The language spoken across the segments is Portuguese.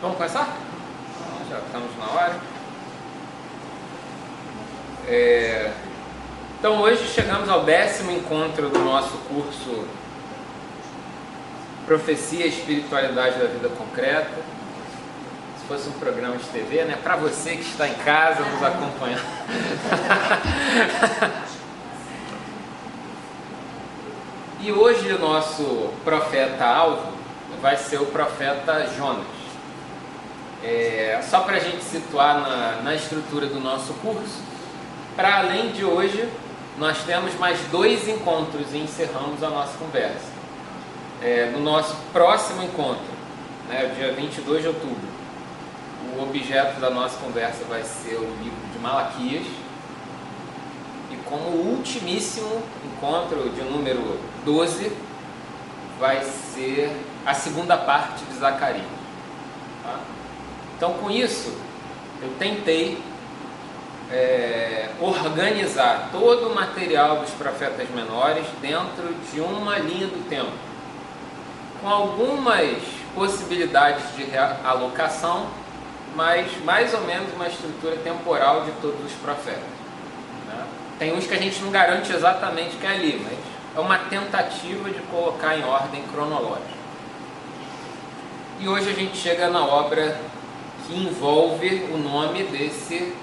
Vamos começar? Já estamos na hora. Então hoje chegamos ao 10º encontro do nosso curso Profecia e Espiritualidade da Vida Concreta. Se fosse um programa de TV, né? Para você que está em casa nos acompanhando. E hoje o nosso profeta-alvo vai ser o profeta Jonas. Só para a gente situar na estrutura do nosso curso, para além de hoje, nós temos mais 2 encontros e encerramos a nossa conversa. No nosso próximo encontro, né, dia 22 de outubro, o objeto da nossa conversa vai ser o livro de Malaquias. E como ultimíssimo encontro, de número 12, vai ser a segunda parte de Zacarias. Tá? Então, com isso, eu tentei organizar todo o material dos profetas menores dentro de uma linha do tempo, com algumas possibilidades de realocação, mas mais ou menos uma estrutura temporal de todos os profetas. Né? Tem uns que a gente não garante exatamente que é ali, mas é uma tentativa de colocar em ordem cronológica. E hoje a gente chega na obra que envolve o nome desse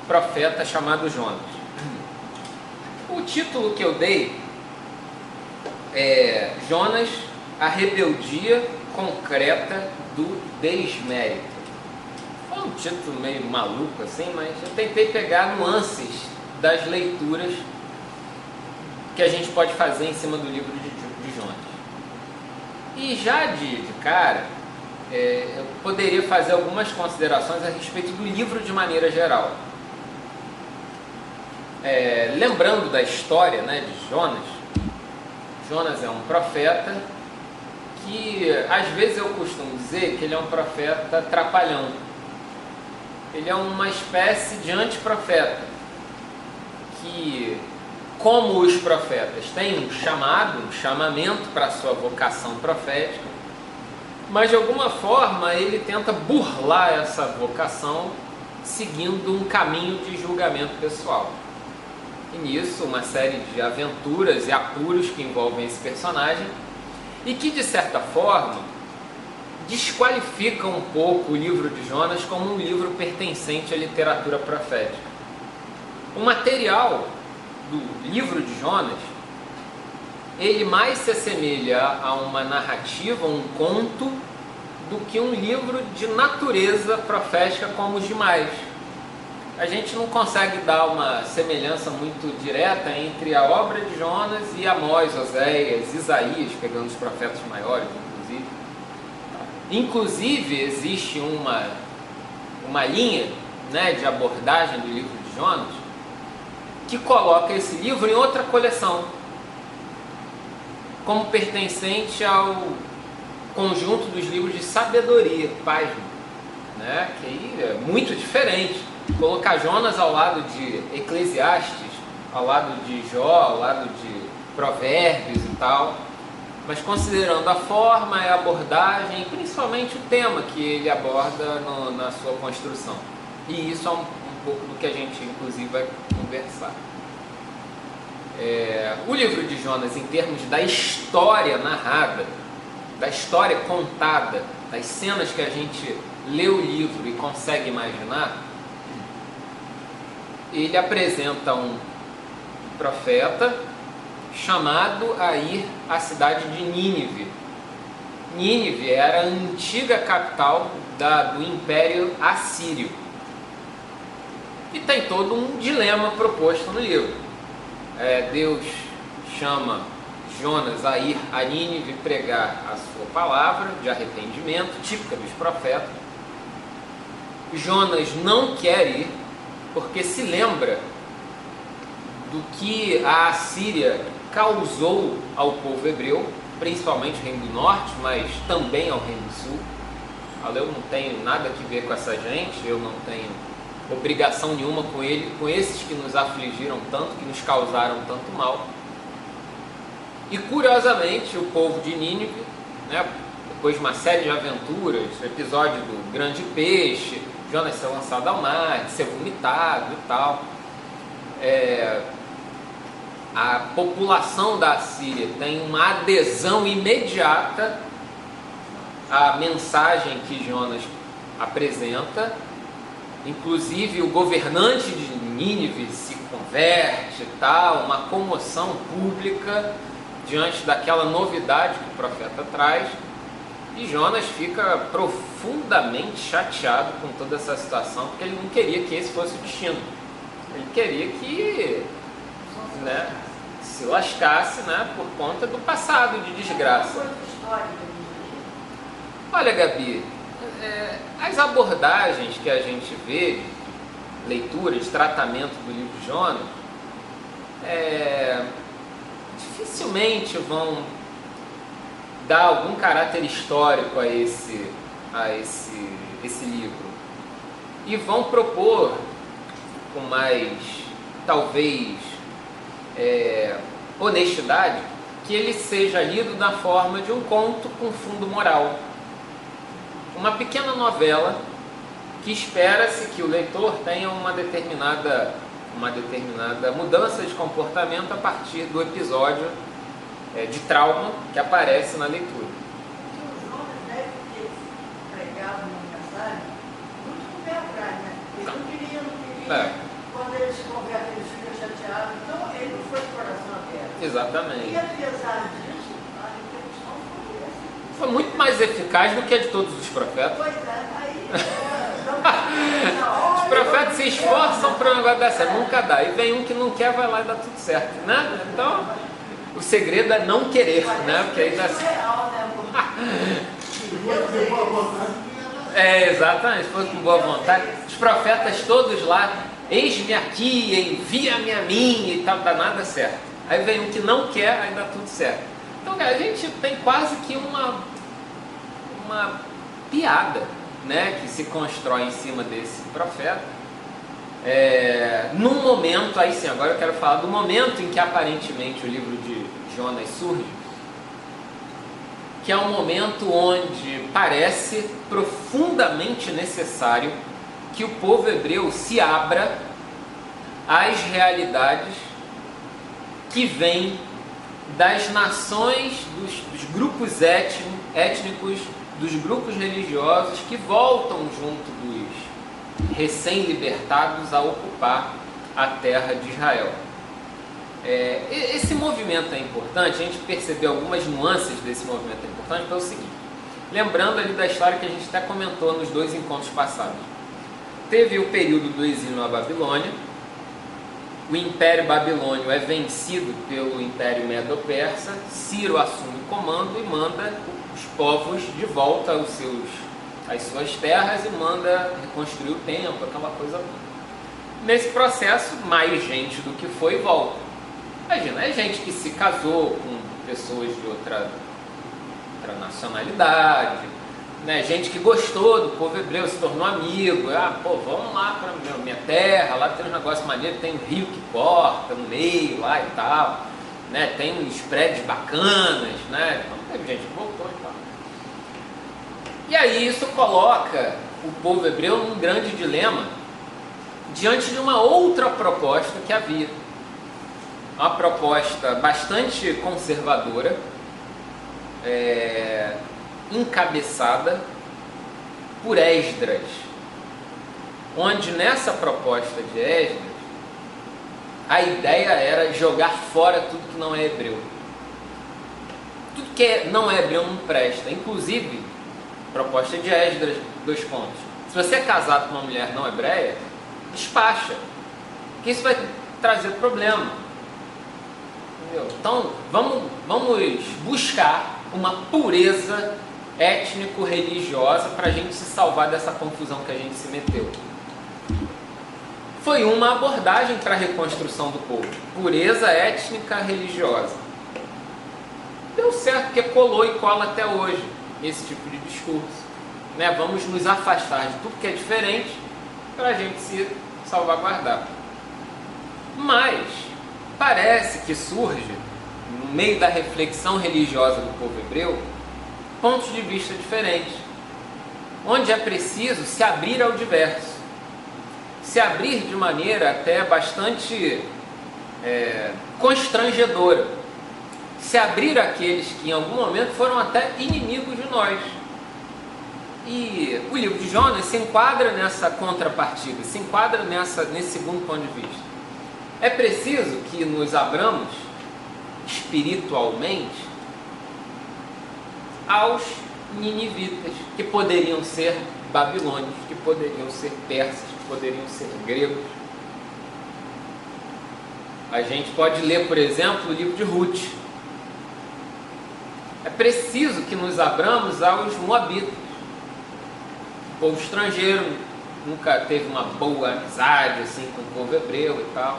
profeta chamado Jonas. O título que eu dei é Jonas, a rebeldia concreta do desmérito. Foi um título meio maluco assim, mas eu tentei pegar nuances das leituras que a gente pode fazer em cima do livro de Jonas. E já de cara, eu poderia fazer algumas considerações a respeito do livro de maneira geral. Lembrando da história, né, de Jonas, Jonas é um profeta que, às vezes eu costumo dizer que ele é um profeta trapalhão. Ele é uma espécie de antiprofeta, que, como os profetas, tem um chamamento para a sua vocação profética, mas de alguma forma ele tenta burlar essa vocação seguindo um caminho de julgamento pessoal. E nisso, uma série de aventuras e apuros que envolvem esse personagem e que, de certa forma, desqualificam um pouco o livro de Jonas como um livro pertencente à literatura profética. O material do livro de Jonas, ele mais se assemelha a uma narrativa, um conto, do que um livro de natureza profética como os demais. A gente não consegue dar uma semelhança muito direta entre a obra de Jonas e Amós, Oséias, Isaías, pegando os profetas maiores, inclusive. Inclusive, existe uma linha, né, de abordagem do livro de Jonas que coloca esse livro em outra coleção, como pertencente ao conjunto dos livros de sabedoria, pasmo, né, que aí é muito diferente. Colocar Jonas ao lado de Eclesiastes, ao lado de Jó, ao lado de Provérbios e tal, mas considerando a forma e a abordagem, e principalmente o tema que ele aborda na sua construção. E isso é um pouco do que a gente, inclusive, vai conversar. O livro de Jonas, em termos da história narrada, da história contada, das cenas que a gente lê o livro e consegue imaginar, ele apresenta um profeta chamado a ir à cidade de Nínive. Nínive era a antiga capital do Império Assírio. E tem todo um dilema proposto no livro. Deus chama Jonas a ir a Nínive pregar a sua palavra de arrependimento, típica dos profetas. Jonas não quer ir, porque se lembra do que a Assíria causou ao povo hebreu, principalmente o Reino do Norte, mas também ao Reino do Sul. Eu não tenho nada a ver com essa gente, eu não tenho obrigação nenhuma com esses que nos afligiram tanto, que nos causaram tanto mal. E curiosamente, o povo de Nínive, né, depois de uma série de aventuras, o episódio do grande peixe, Jonas ser lançado ao mar, de ser vomitado e tal. A população da Assíria tem uma adesão imediata à mensagem que Jonas apresenta. Inclusive o governante de Nínive se converte e tal, uma comoção pública diante daquela novidade que o profeta traz, e Jonas fica profundamente chateado com toda essa situação, porque ele não queria que esse fosse o destino. Ele queria que, né, se lascasse, né, por conta do passado de desgraça. Olha, Gabi, as abordagens que a gente vê, leitura, de tratamento do livro de Jonas, dificilmente vão dar algum caráter histórico a esse livro, e vão propor com mais, talvez, honestidade, que ele seja lido na forma de um conto com fundo moral, uma pequena novela que espera-se que o leitor tenha uma determinada mudança de comportamento a partir do episódio de trauma que aparece na leitura. O Jonas deve ter pregado uma mensagem muito com o pé atrás, né? Ele não queria. Quando ele se converte, ele fica chateado. Então, ele não foi de coração aberto. Exatamente. E apesar disso, a interrupção foi essa. Foi muito mais eficaz do que a de todos os profetas. Pois é, aí... Os profetas se esforçam para um negócio dessa, nunca dá. E vem um que não quer, vai lá e dá tudo certo, né? Então, o segredo é não querer, né? Porque aí dá certo. Exatamente, se fosse com boa vontade. Os profetas todos lá, eis-me aqui, envia-me a mim e tal, dá nada certo. Aí vem um que não quer, aí dá tudo certo. Então, a gente tem quase que uma piada, né, que se constrói em cima desse profeta, num momento, aí sim, agora eu quero falar do momento em que aparentemente o livro de Jonas surge, que é um momento onde parece profundamente necessário que o povo hebreu se abra às realidades que vêm das nações, dos grupos étnicos, dos grupos religiosos que voltam junto dos recém-libertados a ocupar a terra de Israel. Esse movimento é importante, a gente percebeu algumas nuances desse movimento é importante pelo seguinte, lembrando ali da história que a gente até comentou nos 2 encontros passados. Teve o período do exílio na Babilônia, o Império Babilônio é vencido pelo Império Medo-Persa, Ciro assume o comando e manda os povos de volta às suas terras e manda reconstruir o templo, aquela coisa toda. Nesse processo, mais gente do que foi volta. Imagina, é gente que se casou com pessoas de outra nacionalidade, né? Gente que gostou do povo hebreu, se tornou amigo. Vamos lá para minha terra, lá tem um negócio maneiro, tem um rio que corta no meio lá e tal, né? Tem uns prédios bacanas, né? Então teve gente que voltou e tal. E aí isso coloca o povo hebreu num grande dilema diante de uma outra proposta que havia. Uma proposta bastante conservadora, encabeçada por Esdras, onde nessa proposta de Esdras a ideia era jogar fora tudo que não é hebreu. Tudo que não é hebreu não presta. Inclusive, proposta de Esdras, 2 pontos. Se você é casado com uma mulher não hebreia, despacha, porque isso vai trazer problema. Entendeu? Então, vamos buscar uma pureza étnico-religiosa para a gente se salvar dessa confusão que a gente se meteu. Foi uma abordagem para a reconstrução do povo. Pureza étnica religiosa. Deu certo, porque colou e cola até hoje esse tipo de discurso. Né? Vamos nos afastar de tudo que é diferente para a gente se salvaguardar. Mas parece que surge, no meio da reflexão religiosa do povo hebreu, pontos de vista diferentes, onde é preciso se abrir ao diverso, se abrir de maneira até bastante constrangedora, se abrir àqueles que em algum momento foram até inimigos de nós. E o livro de Jonas se enquadra nessa contrapartida, se enquadra nesse segundo ponto de vista. É preciso que nos abramos espiritualmente aos ninivitas, que poderiam ser babilônios, que poderiam ser persas, que poderiam ser gregos. A gente pode ler, por exemplo, o livro de Ruth. É preciso que nos abramos aos moabitas, povo estrangeiro, nunca teve uma boa amizade assim com o povo hebreu e tal.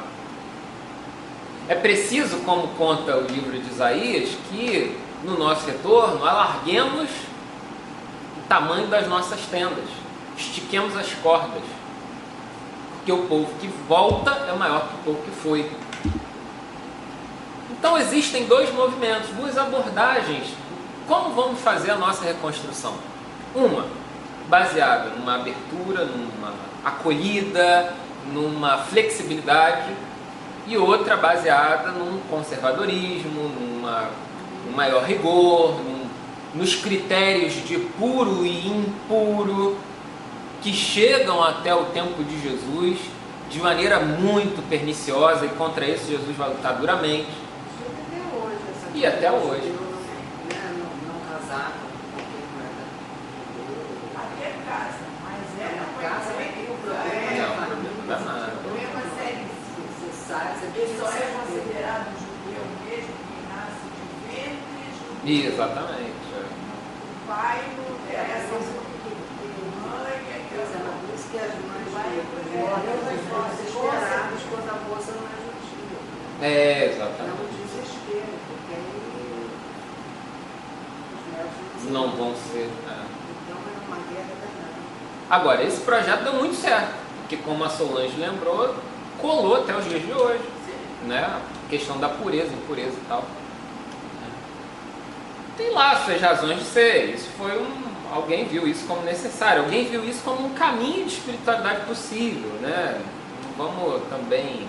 É preciso, como conta o livro de Isaías, que no nosso retorno alarguemos o tamanho das nossas tendas, estiquemos as cordas, porque o povo que volta é maior que o povo que foi. Então existem dois movimentos, duas abordagens. Como vamos fazer a nossa reconstrução? Uma baseada numa abertura, numa acolhida, numa flexibilidade, e outra baseada num conservadorismo, num maior rigor, nos critérios de puro e impuro, que chegam até o tempo de Jesus de maneira muito perniciosa, e contra isso Jesus vai lutar duramente. E até hoje. Não casar com quem não é da Até casa, mas é uma casa, coisa tem o que problema. O problema é sério. Você sabe, ele só é considerado judeu mesmo quem nasce de ventre judeu. Exatamente. O pai não interessa muito, mãe, Por isso que as mães morrem desesperadas quando a moça não é judia. Exatamente. É um desespero, porque aí os netos Não vão ser. Então é uma guerra danada. Agora, esse projeto deu muito certo, porque como a Solange lembrou, colou até os dias de hoje, né? A questão da pureza, impureza e tal. Tem lá suas razões de ser. Isso foi alguém viu isso como necessário, alguém viu isso como um caminho de espiritualidade possível, né? Não vamos também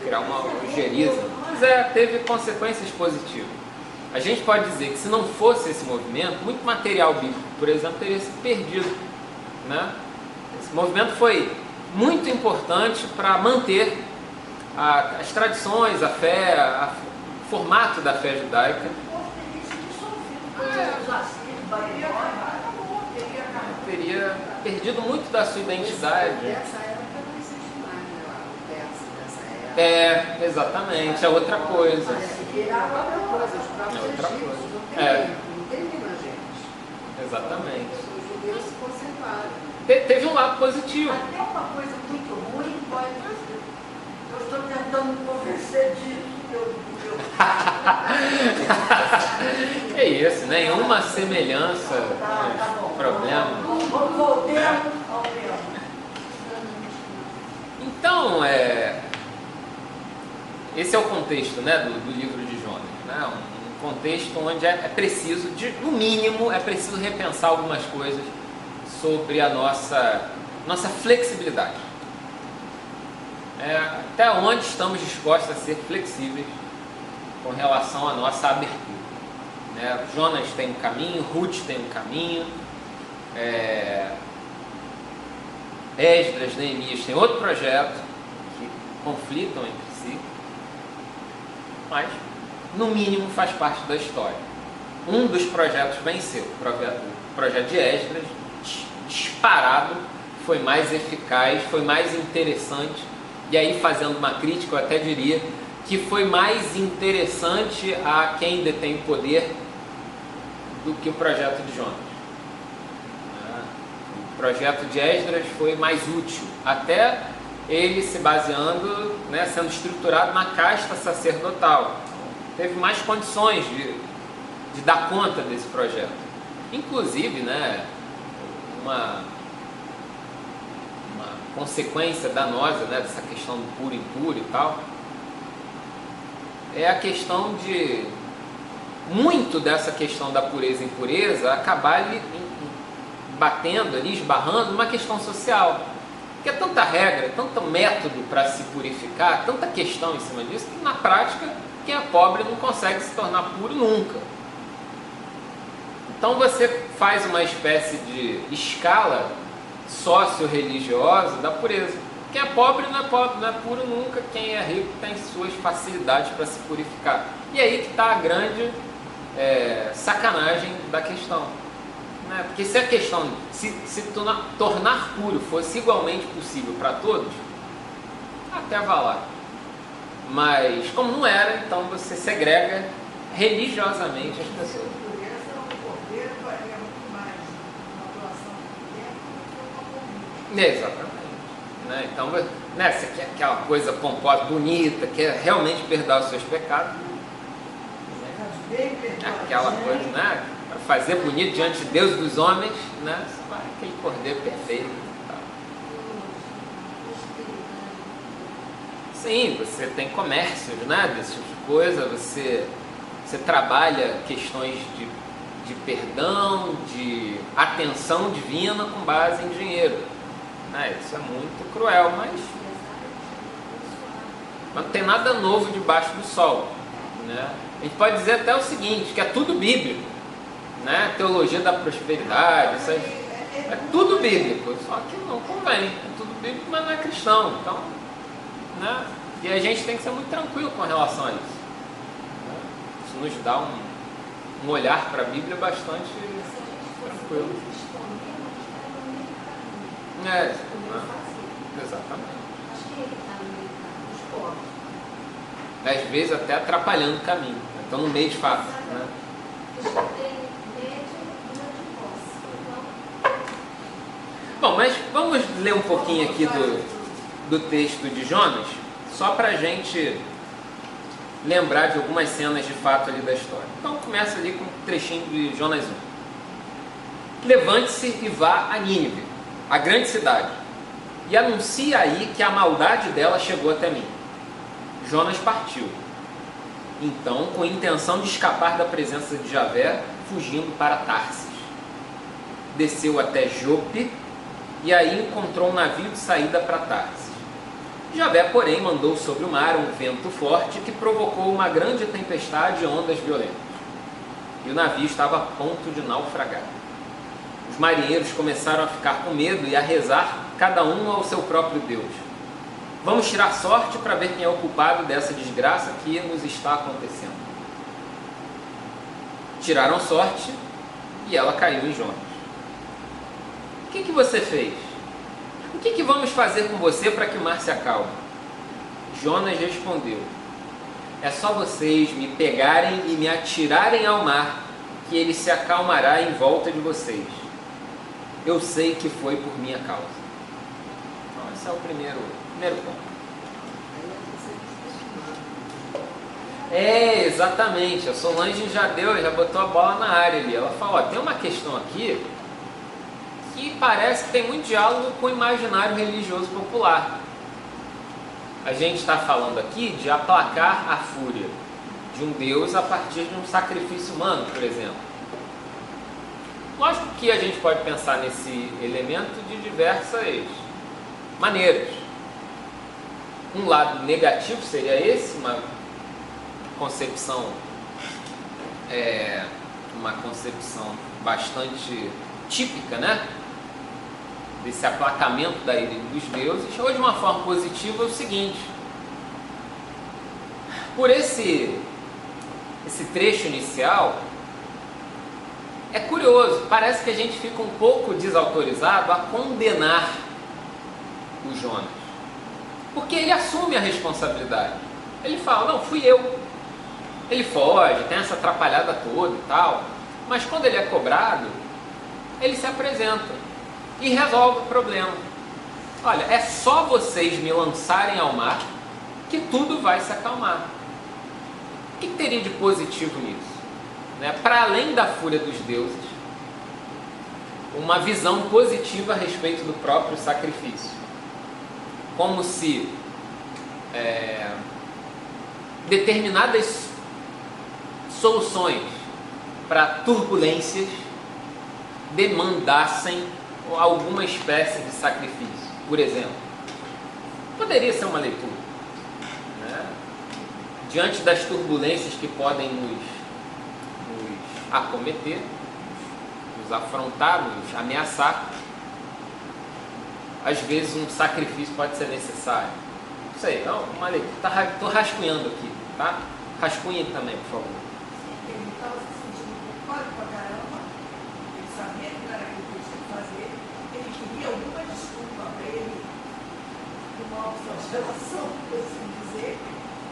criar uma ojeriza, mas teve consequências positivas. A gente pode dizer que se não fosse esse movimento, muito material bíblico, por exemplo, teria sido perdido, né? Esse movimento foi muito importante para manter as tradições, a fé, o formato da fé judaica. Teria perdido muito da sua identidade. Nessa época não existe mais, né? O persa dessa época. Exatamente, é outra coisa. É outra coisa, os próprios outra egípcios coisa. não tem primogênitos. Exatamente. Os judeus se conservaram. Teve um lado positivo. Até uma coisa muito ruim pode dizer. Eu estou tentando me convencer disso. É isso, nenhuma semelhança, problema. Vamos voltando ao tema. Então, esse é o contexto, né, do livro de Jonas, né? Um contexto onde é preciso, no mínimo, é preciso repensar algumas coisas sobre a nossa flexibilidade. Até onde estamos dispostos a ser flexíveis com relação à nossa abertura. Né? Jonas tem um caminho, Ruth tem um caminho, Esdras, Neemias tem outro projeto, que conflitam entre si, mas no mínimo faz parte da história. Um dos projetos venceu, o projeto de Esdras, disparado, foi mais eficaz, foi mais interessante, e aí fazendo uma crítica eu até diria que foi mais interessante a quem detém o poder do que o projeto de Jonas. O projeto de Esdras foi mais útil, até ele se baseando, né, sendo estruturado na casta sacerdotal. Teve mais condições de dar conta desse projeto. Inclusive, né, uma consequência danosa, né, dessa questão do puro e impuro e tal, é a questão de muito dessa questão da pureza e impureza acabar batendo ali, esbarrando numa questão social. Porque é tanta regra, tanto método para se purificar, tanta questão em cima disso, que na prática quem é pobre não consegue se tornar puro nunca. Então você faz uma espécie de escala socio-religiosa da pureza. Quem é pobre não é puro nunca, quem é rico tem suas facilidades para se purificar. E aí que está a grande sacanagem da questão. Né? Porque se a questão, se tornar puro fosse igualmente possível para todos, até vá lá. Mas como não era, então você segrega religiosamente as pessoas. Exatamente. Né? Então, né, você quer aquela coisa pomposa, bonita, quer realmente perdoar os seus pecados. Aquela coisa, né? Para fazer bonito diante de Deus e dos homens, né? Você vai aquele cordeiro perfeito. Tá? Sim, você tem comércios, né? Desse tipo de coisa, você trabalha questões de perdão, de atenção divina com base em dinheiro. Né? Isso é muito cruel, mas não tem nada novo debaixo do sol. Né? A gente pode dizer até o seguinte, que é tudo bíblico. Né? Teologia da prosperidade, isso aí, é tudo bíblico, só que não convém. É tudo bíblico, mas não é cristão. Então, né? E a gente tem que ser muito tranquilo com relação a isso. Né? Isso nos dá um olhar para a Bíblia bastante tranquilo. Exatamente. Às vezes até atrapalhando o caminho. Então no meio de fato. Né? Bom, mas vamos ler um pouquinho aqui do texto de Jonas, só para a gente lembrar de algumas cenas de fato ali da história. Então começa ali com um trechinho de Jonas 1. Levante-se e vá a Nínive, a grande cidade, e anuncie aí que a maldade dela chegou até mim. Jonas partiu. Então, com a intenção de escapar da presença de Javé, fugindo para Tarsis. Desceu até Jope e aí encontrou um navio de saída para Tarsis. Javé, porém, mandou sobre o mar um vento forte que provocou uma grande tempestade e ondas violentas. E o navio estava a ponto de naufragar. Os marinheiros começaram a ficar com medo e a rezar, cada um ao seu próprio Deus. Vamos tirar sorte para ver quem é o culpado dessa desgraça que nos está acontecendo. Tiraram sorte e ela caiu em Jonas. O que você fez? O que vamos fazer com você para que o mar se acalme? Jonas respondeu: é só vocês me pegarem e me atirarem ao mar, que ele se acalmará em volta de vocês. Eu sei que foi por minha causa. Então, esse é o primeiro ponto. Exatamente. A Solange já botou a bola na área ali. Ela falou, tem uma questão aqui que parece que tem muito diálogo com o imaginário religioso popular. A gente está falando aqui de aplacar a fúria de um Deus a partir de um sacrifício humano, por exemplo. Lógico que a gente pode pensar nesse elemento de diversas maneiras. Um lado negativo seria esse, uma concepção bastante típica, né? Desse aplacamento da ira dos deuses. Ou de uma forma positiva é o seguinte: por esse trecho inicial, é curioso, parece que a gente fica um pouco desautorizado a condenar o Jonas, porque ele assume a responsabilidade. Ele fala, não, fui eu. Ele foge, tem essa atrapalhada toda e tal, mas quando ele é cobrado, ele se apresenta e resolve o problema. Olha, é só vocês me lançarem ao mar que tudo vai se acalmar. O que teria de positivo nisso? Né? Para além da fúria dos deuses, uma visão positiva a respeito do próprio sacrifício. Como se determinadas soluções para turbulências demandassem alguma espécie de sacrifício. Por exemplo, poderia ser uma leitura, né? Diante das turbulências que podem nos acometer, nos afrontar, nos ameaçar, às vezes um sacrifício pode ser necessário. Não sei, não, uma leitura. Estou rascunhando aqui, tá? Rascunhem também, por favor. Ele estava se sentindo culpado pra caramba, ele sabia que não era aquilo que ele tinha que fazer, ele queria alguma desculpa para ele, uma autoflagelação, por assim dizer.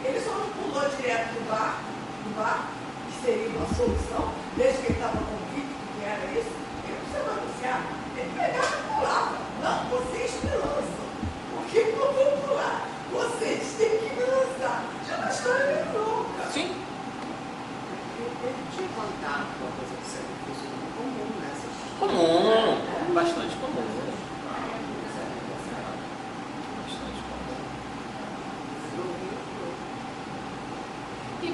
Ele só não pulou direto do bar, que seria uma solução, desde que ele estava convicto que era isso. Ele não precisava anunciar, ele pegava e pulava. Não, vocês me lançam, porque eu não vou pular, vocês têm que me lançar. Já uma história meio louca. Sim. Ele tinha contato com a coisa do sacrifício comum nessas. Comum, bastante comum. Bastante comum.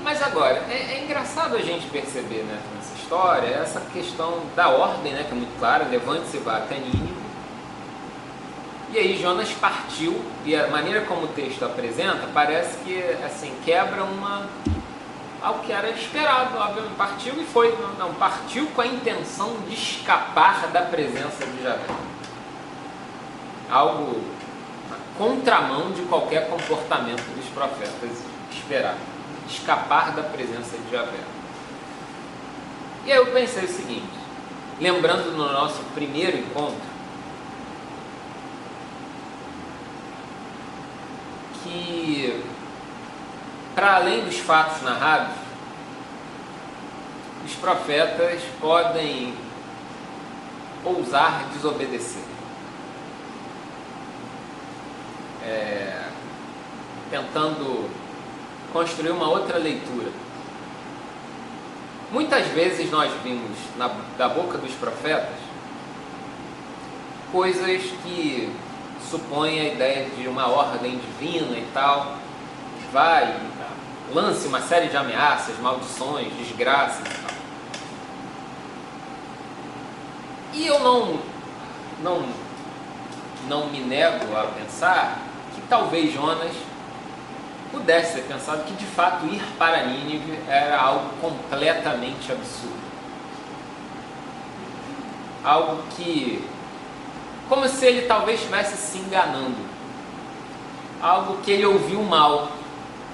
Mas agora, é engraçado a gente perceber, né, nessa história essa questão da ordem, né, que é muito clara: levante-se e vá até Nínive. E aí Jonas partiu, e a maneira como o texto apresenta parece que assim quebra algo que era esperado. Obviamente partiu e foi, não, partiu com a intenção de escapar da presença de Javé. Algo na contramão de qualquer comportamento dos profetas esperado: escapar da presença de Javé. E aí eu pensei o seguinte, lembrando no nosso primeiro encontro, que, para além dos fatos narrados, os profetas podem ousar desobedecer, tentando construir uma outra leitura. Muitas vezes nós vimos da boca dos profetas coisas que supõe a ideia de uma ordem divina e tal, que vai, lance uma série de ameaças, maldições, desgraças e tal. E eu não me nego a pensar que talvez Jonas pudesse ter pensado que de fato ir para Nínive era algo completamente absurdo. Algo que, como se ele talvez estivesse se enganando. Algo que ele ouviu mal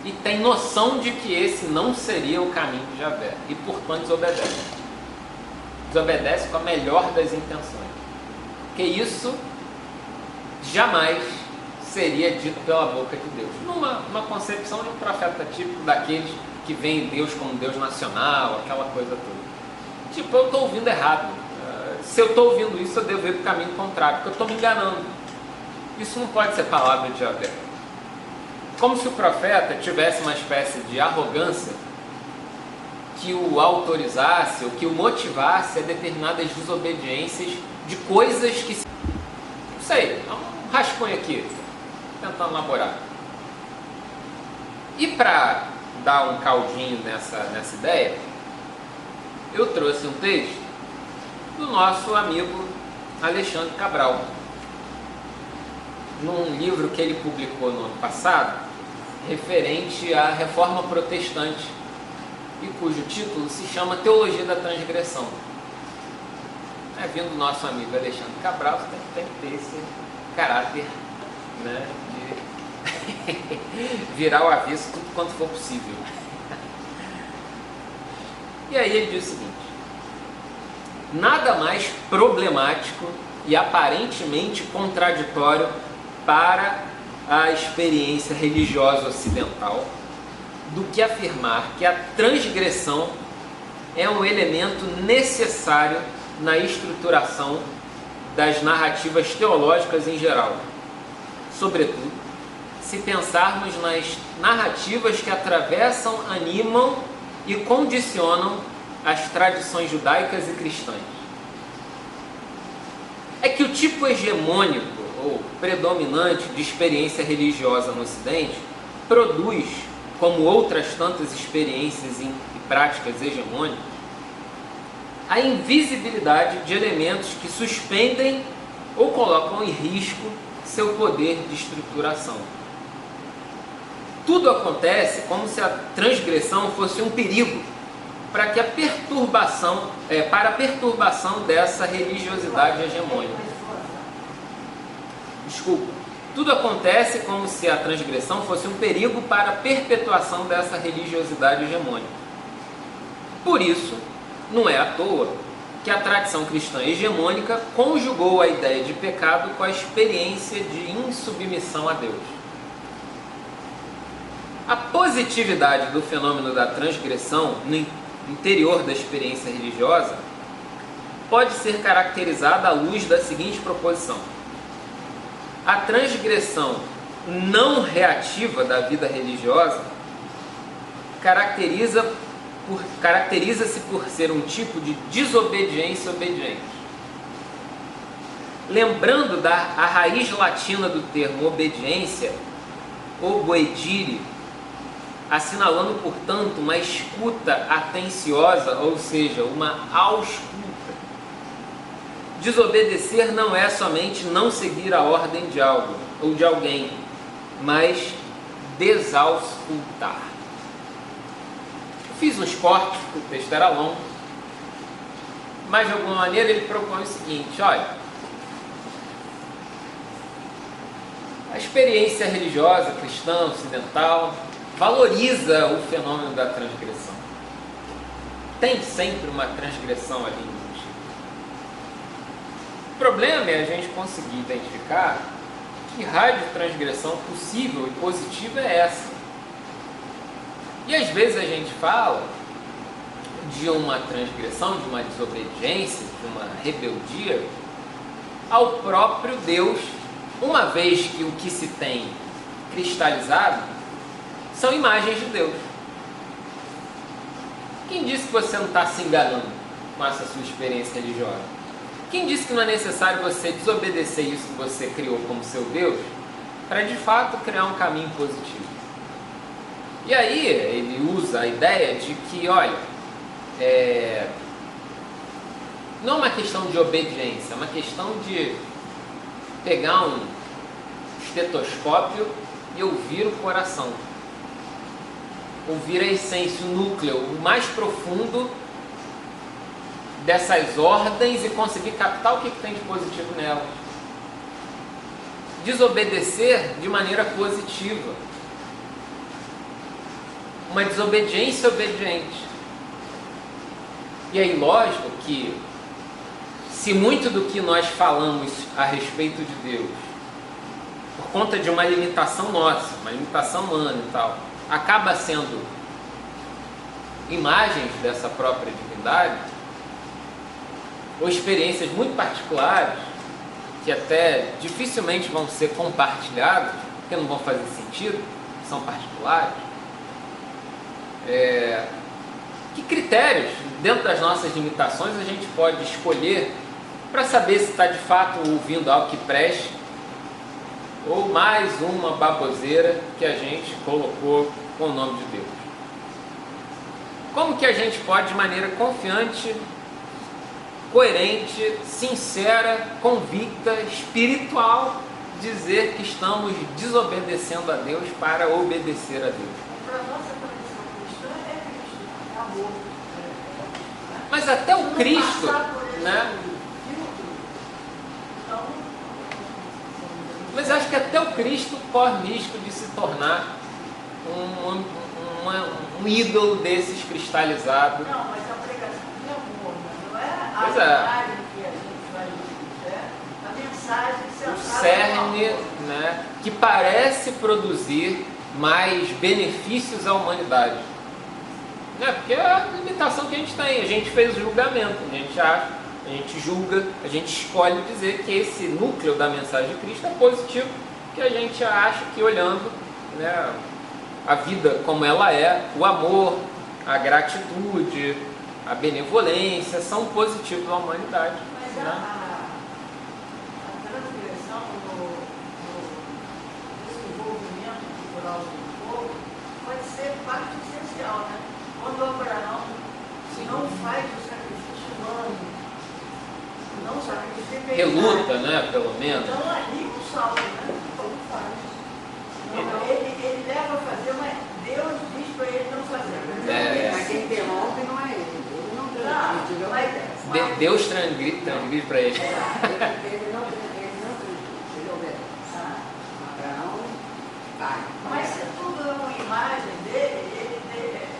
e tem noção de que esse não seria o caminho de Javé e portanto desobedece. Desobedece com a melhor das intenções. Porque isso jamais seria dito pela boca de Deus. Numa concepção de um profeta típico daqueles que veem Deus como Deus nacional, aquela coisa toda. Tipo, eu estou ouvindo errado. Se eu estou ouvindo isso, eu devo ir para o caminho contrário, porque eu estou me enganando. Isso não pode ser palavra de Javé. Como se o profeta tivesse uma espécie de arrogância que o autorizasse ou que o motivasse a determinadas desobediências de coisas que... Não sei, é um rascunho aqui, tentando elaborar. E para dar um caldinho nessa ideia, eu trouxe um texto do nosso amigo Alexandre Cabral, num livro que ele publicou no ano passado, referente à Reforma Protestante, e cujo título se chama Teologia da Transgressão. Vindo do nosso amigo Alexandre Cabral, você tem que ter esse caráter, né, de virar o avesso tudo quanto for possível. E aí ele diz o seguinte: nada mais problemático e aparentemente contraditório para a experiência religiosa ocidental do que afirmar que a transgressão é um elemento necessário na estruturação das narrativas teológicas em geral, sobretudo se pensarmos nas narrativas que atravessam, animam e condicionam as tradições judaicas e cristãs. É que o tipo hegemônico ou predominante de experiência religiosa no Ocidente produz, como outras tantas experiências e práticas hegemônicas, a invisibilidade de elementos que suspendem ou colocam em risco seu poder de estruturação. Tudo acontece como se a transgressão fosse um perigo para a perturbação dessa religiosidade hegemônica. Desculpa. Tudo acontece como se a transgressão fosse um perigo para a perpetuação dessa religiosidade hegemônica. Por isso, não é à toa que a tradição cristã hegemônica conjugou a ideia de pecado com a experiência de insubmissão a Deus. A positividade do fenômeno da transgressão no interior da experiência religiosa pode ser caracterizada à luz da seguinte proposição: a transgressão não reativa da vida religiosa caracteriza-se por ser um tipo de desobediência obediente. Lembrando a raiz latina do termo obediência, oboedire, assinalando, portanto, uma escuta atenciosa, ou seja, uma ausculta. Desobedecer não é somente não seguir a ordem de algo ou de alguém, mas desauscultar. Fiz uns cortes, porque o texto era longo, mas de alguma maneira ele propõe o seguinte: olha, a experiência religiosa cristã ocidental valoriza o fenômeno da transgressão. Tem sempre uma transgressão ali embutida. O problema é a gente conseguir identificar que raio de transgressão possível e positiva é essa. E às vezes a gente fala de uma transgressão, de uma desobediência, de uma rebeldia ao próprio Deus, uma vez que o que se tem cristalizado são imagens de Deus. Quem disse que você não está se enganando com essa sua experiência religiosa? Quem disse que não é necessário você desobedecer isso que você criou como seu Deus para de fato criar um caminho positivo? E aí ele usa a ideia de que, olha, não é uma questão de obediência, é uma questão de pegar um estetoscópio e ouvir o coração. Ouvir a essência, o núcleo, o mais profundo dessas ordens e conseguir captar o que tem de positivo nelas. Desobedecer de maneira positiva. Uma desobediência obediente. E aí, lógico que se muito do que nós falamos a respeito de Deus, por conta de uma limitação nossa, uma limitação humana e tal, acaba sendo imagens dessa própria divindade, ou experiências muito particulares, que até dificilmente vão ser compartilhadas, porque não vão fazer sentido, são particulares. Que critérios, dentro das nossas limitações, a gente pode escolher para saber se está de fato ouvindo algo que preste ou mais uma baboseira que a gente colocou com o nome de Deus? Como que a gente pode, de maneira confiante, coerente, sincera, convicta, espiritual, dizer que estamos desobedecendo a Deus para obedecer a Deus? Para a nossa tradição cristã é Cristo, é amor. Mas até o Cristo, né? Mas acho que até o Cristo corre risco de se tornar um ídolo desses cristalizados. Não, mas a pregação de amor, não é a Pois mensagem que a gente vai dizer, a mensagem centrada o cerne, no amor. né, que parece produzir mais benefícios à humanidade. Né? Porque é a limitação que a gente tem. A gente fez o julgamento, a gente acha, a gente julga, a gente escolhe dizer que esse núcleo da mensagem de Cristo é positivo, que a gente acha que olhando, né, a vida como ela é, o amor, a gratitude, a benevolência são positivos à humanidade. Mas Né? a transgressão no desenvolvimento cultural do povo pode ser parte essencial, né? Quando Abraão não faz o sacrifício no falando, não sacrifica. Reluta, né? Pelo menos. Então ali o salvo, né? Como faz. Ele leva a fazer, mas Deus diz para ele não fazer. Mas quem interrompe não é ele. Ele não transgride, ele obedece. Deus transgride para ele. Ele não transgride, ele obedece. Abraão vai. Mas se tudo é uma imagem dele, ele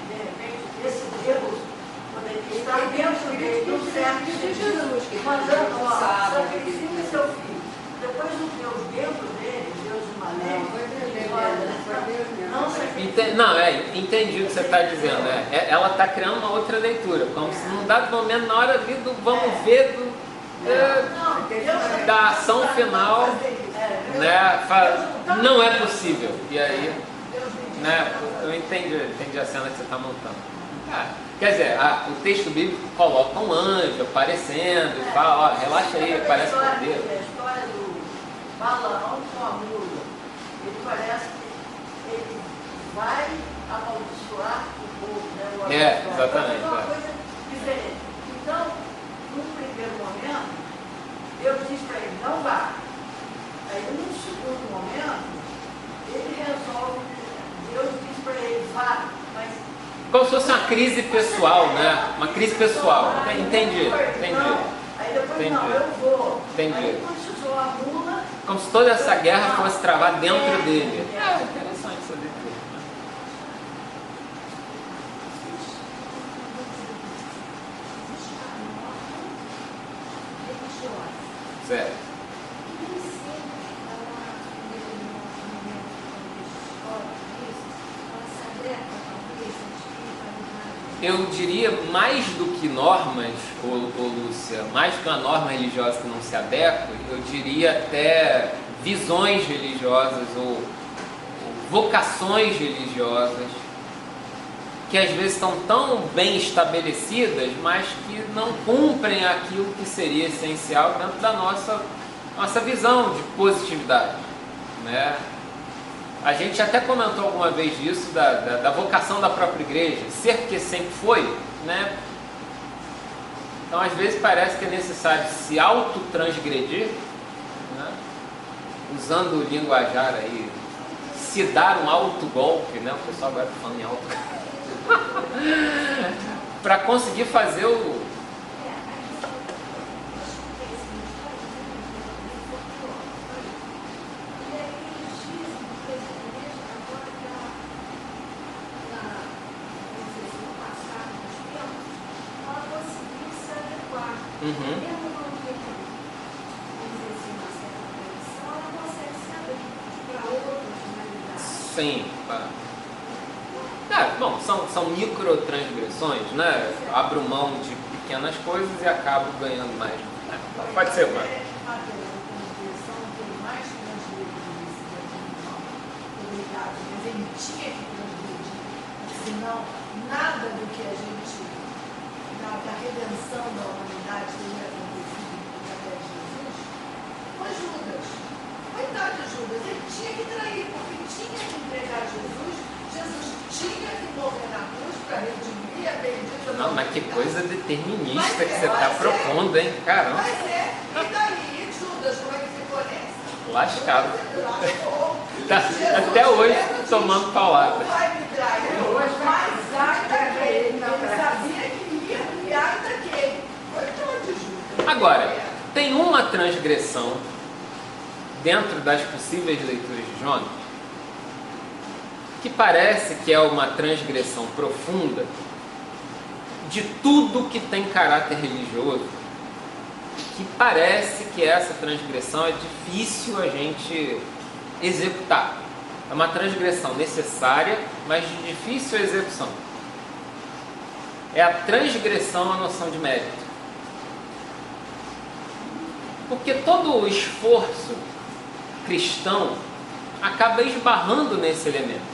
de repente, esse Deus, quando ele está dentro dele, do certo de Jesus, mandando, ó, sacrifique seu filho. Depois o Deus dentro dele, Deus de maneira, não, entendi o que você está dizendo. Ela está criando uma outra leitura, como se num dado momento, na hora do vamos ver da ação final, né, não é possível. E aí, né, eu entendi a cena que você está montando. Quer dizer, o texto bíblico coloca um anjo aparecendo e fala, ó, relaxa aí, parece poder. A história do Balaão com a mula, ele parece que ele vai amaldiçoar o povo, né? Exatamente. É uma coisa diferente. Então, num primeiro momento, Deus diz para ele, não vá. Aí, num segundo momento, ele resolve, Deus diz para ele, vá, mas... Como se fosse uma crise pessoal, né? Uma crise pessoal. Entendi. Aí depois, não, eu vou. Entendi. Aí precisou a mula. Como se toda essa guerra fosse travar dentro dele. Interessante essa leitura. Certo. Eu diria mais do que normas, Lúcia, mais do que uma norma religiosa que não se adequa, eu diria até visões religiosas ou vocações religiosas que às vezes estão tão bem estabelecidas, mas que não cumprem aquilo que seria essencial dentro da nossa visão de positividade, né? A gente até comentou alguma vez disso, da vocação da própria igreja, ser porque sempre foi, né? Então, às vezes, parece que é necessário se autotransgredir, né? Usando o linguajar aí, se dar um autogolpe, né? O pessoal agora está falando em autogolpe, para conseguir fazer o... Sim. Bom, são microtransgressões, né? Abro mão de pequenas coisas e acabo ganhando mais. Pode ser, mano. Mas ele tinha que transgredir, senão nada do que a gente, da redenção da humanidade teria acontecido através de Jesus, foi Judas. Coitado de Judas, ele tinha que trair, porque tinha que entregar Jesus, Jesus tinha que morrer na cruz para redimir a bendita. Não, mas que coisa determinista que você está propondo, hein? Caramba. Mas e daí, Judas, como é que ficou nessa? Lascado. Tá, até hoje tomando paulada. Vai me trair hoje, mas ai daquele. Ele sabia que ia e ai daquele. Coitado de Judas. Agora, tem uma transgressão dentro das possíveis leituras de Jonas que parece que é uma transgressão profunda de tudo que tem caráter religioso, que parece que essa transgressão é difícil a gente executar. É uma transgressão necessária, mas de difícil execução. É a transgressão à noção de mérito. Porque todo o esforço cristão acaba esbarrando nesse elemento.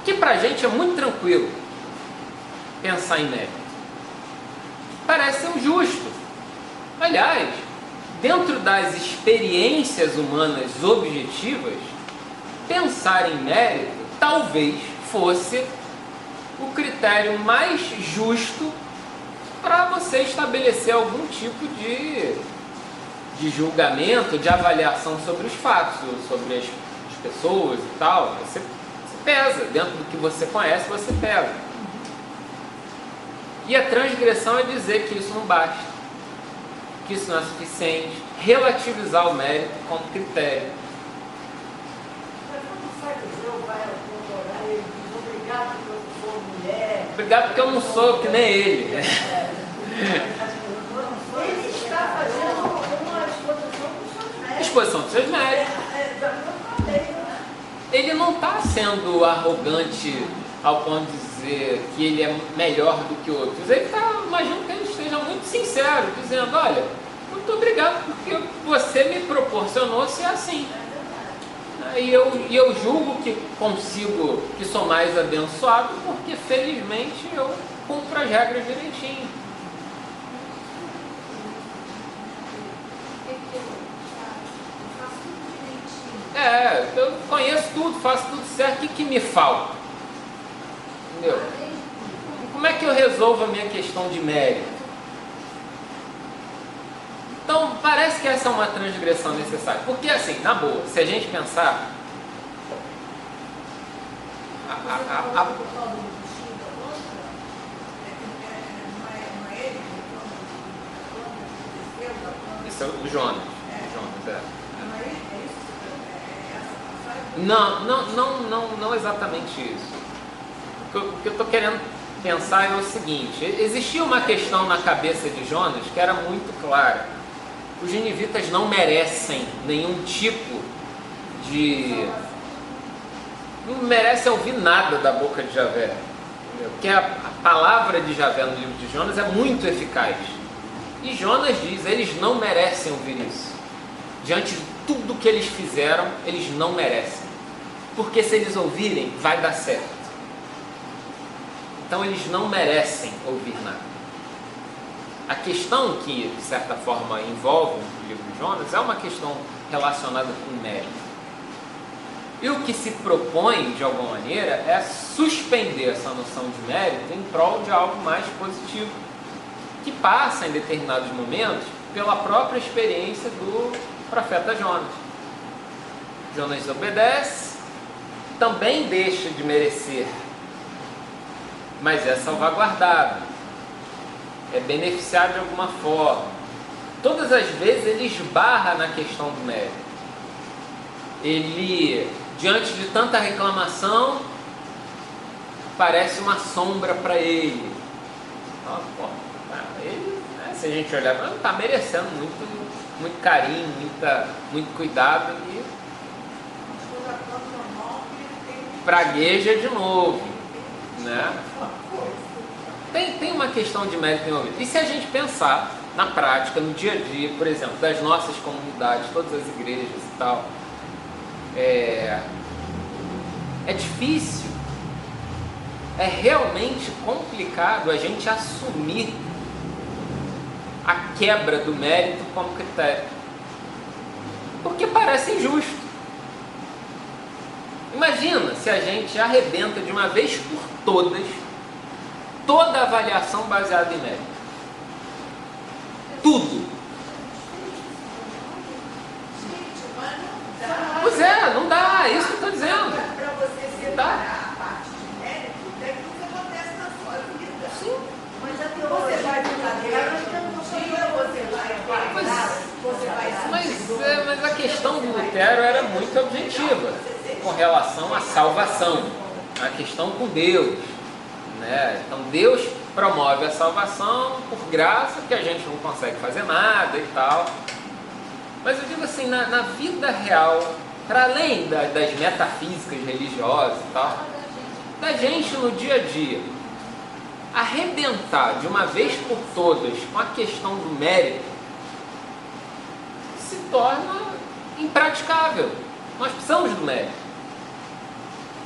Que pra gente é muito tranquilo pensar em mérito. Parece ser o justo. Aliás, dentro das experiências humanas objetivas, pensar em mérito talvez fosse o critério mais justo para você estabelecer algum tipo de julgamento, de avaliação sobre os fatos, sobre as pessoas e tal. Você pesa, dentro do que você conhece, você pesa. E a transgressão é dizer que isso não basta, que isso não é suficiente, relativizar o mérito como critério. Mas quando o fariseu vai ao condorar, ele diz: obrigado porque eu sou mulher. Obrigado porque eu não sou que nem ele. Ele está fazendo uma exposição dos seus méritos. Exposição dos seus méritos. Ele não está sendo arrogante ao ponto de dizer que ele é melhor do que outros. Ele está, imagino que ele esteja muito sincero, dizendo: olha, muito obrigado porque você me proporcionou ser assim. E eu julgo que consigo, que sou mais abençoado, porque felizmente eu cumpro as regras direitinho. Eu conheço tudo, faço tudo certo, o que me falta? Entendeu? Como é que eu resolvo a minha questão de mérito? Então, parece que essa é uma transgressão necessária. Porque, assim, na boa, se a gente pensar... Isso é o Jonas. Não exatamente isso. O que eu estou querendo pensar é o seguinte: existia uma questão na cabeça de Jonas que era muito clara. Os ninivitas não merecem nenhum tipo de... não merecem ouvir nada da boca de Javé. Porque a palavra de Javé no livro de Jonas é muito eficaz. E Jonas diz: eles não merecem ouvir isso. Diante de tudo que eles fizeram, eles não merecem. Porque se eles ouvirem, vai dar certo. Então eles não merecem ouvir nada. A questão que, de certa forma, envolve o livro de Jonas é uma questão relacionada com mérito. E o que se propõe, de alguma maneira, é suspender essa noção de mérito em prol de algo mais positivo, que passa, em determinados momentos, pela própria experiência do profeta Jonas. Jonas obedece, também deixa de merecer, mas é salvaguardado, é beneficiado de alguma forma. Todas as vezes ele esbarra na questão do mérito. Ele, diante de tanta reclamação, parece uma sombra para ele. Ele, se a gente olhar, não está merecendo muito carinho, muito cuidado, e pragueja de novo, né? Tem uma questão de mérito envolvida. E se a gente pensar na prática, no dia a dia, por exemplo, das nossas comunidades, todas as igrejas e tal, é difícil, é realmente complicado a gente assumir a quebra do mérito como critério, porque parece injusto. Imagina se a gente arrebenta de uma vez por todas toda a avaliação baseada em mérito. Tudo. Pois é, não dá, é isso que eu estou dizendo. Para você separar a parte de mérito daquilo que acontece na sua vida. Sim. Mas a você vai ficar você vai Mas a questão do Lutero era muito objetiva com relação à salvação, a questão com Deus, né? Então Deus promove a salvação por graça, que a gente não consegue fazer nada e tal. Mas eu digo assim, na vida real, para além das metafísicas religiosas e tal, da gente no dia a dia, arrebentar de uma vez por todas com a questão do mérito se torna impraticável. Nós precisamos do mérito.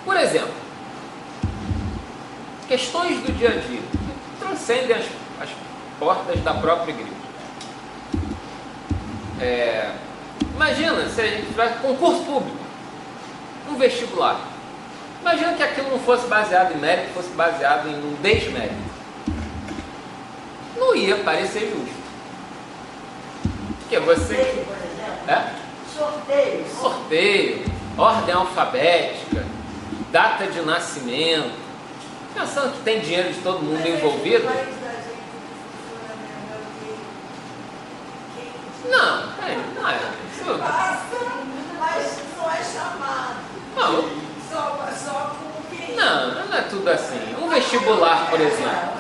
Por exemplo, questões do dia a dia que transcendem as portas da própria igreja. Imagina se a gente tivesse concurso público, um vestibular. Imagina que aquilo não fosse baseado em mérito, fosse baseado em um desmérito. não ia parecer justo. Porque você... Sorteio, por exemplo. É? Sorteio, ordem alfabética, data de nascimento. Pensando que tem dinheiro de todo mundo envolvido. Não, não é. Isso... Mas não é chamado. Não. Só como que... Não é tudo assim. Um vestibular, por exemplo.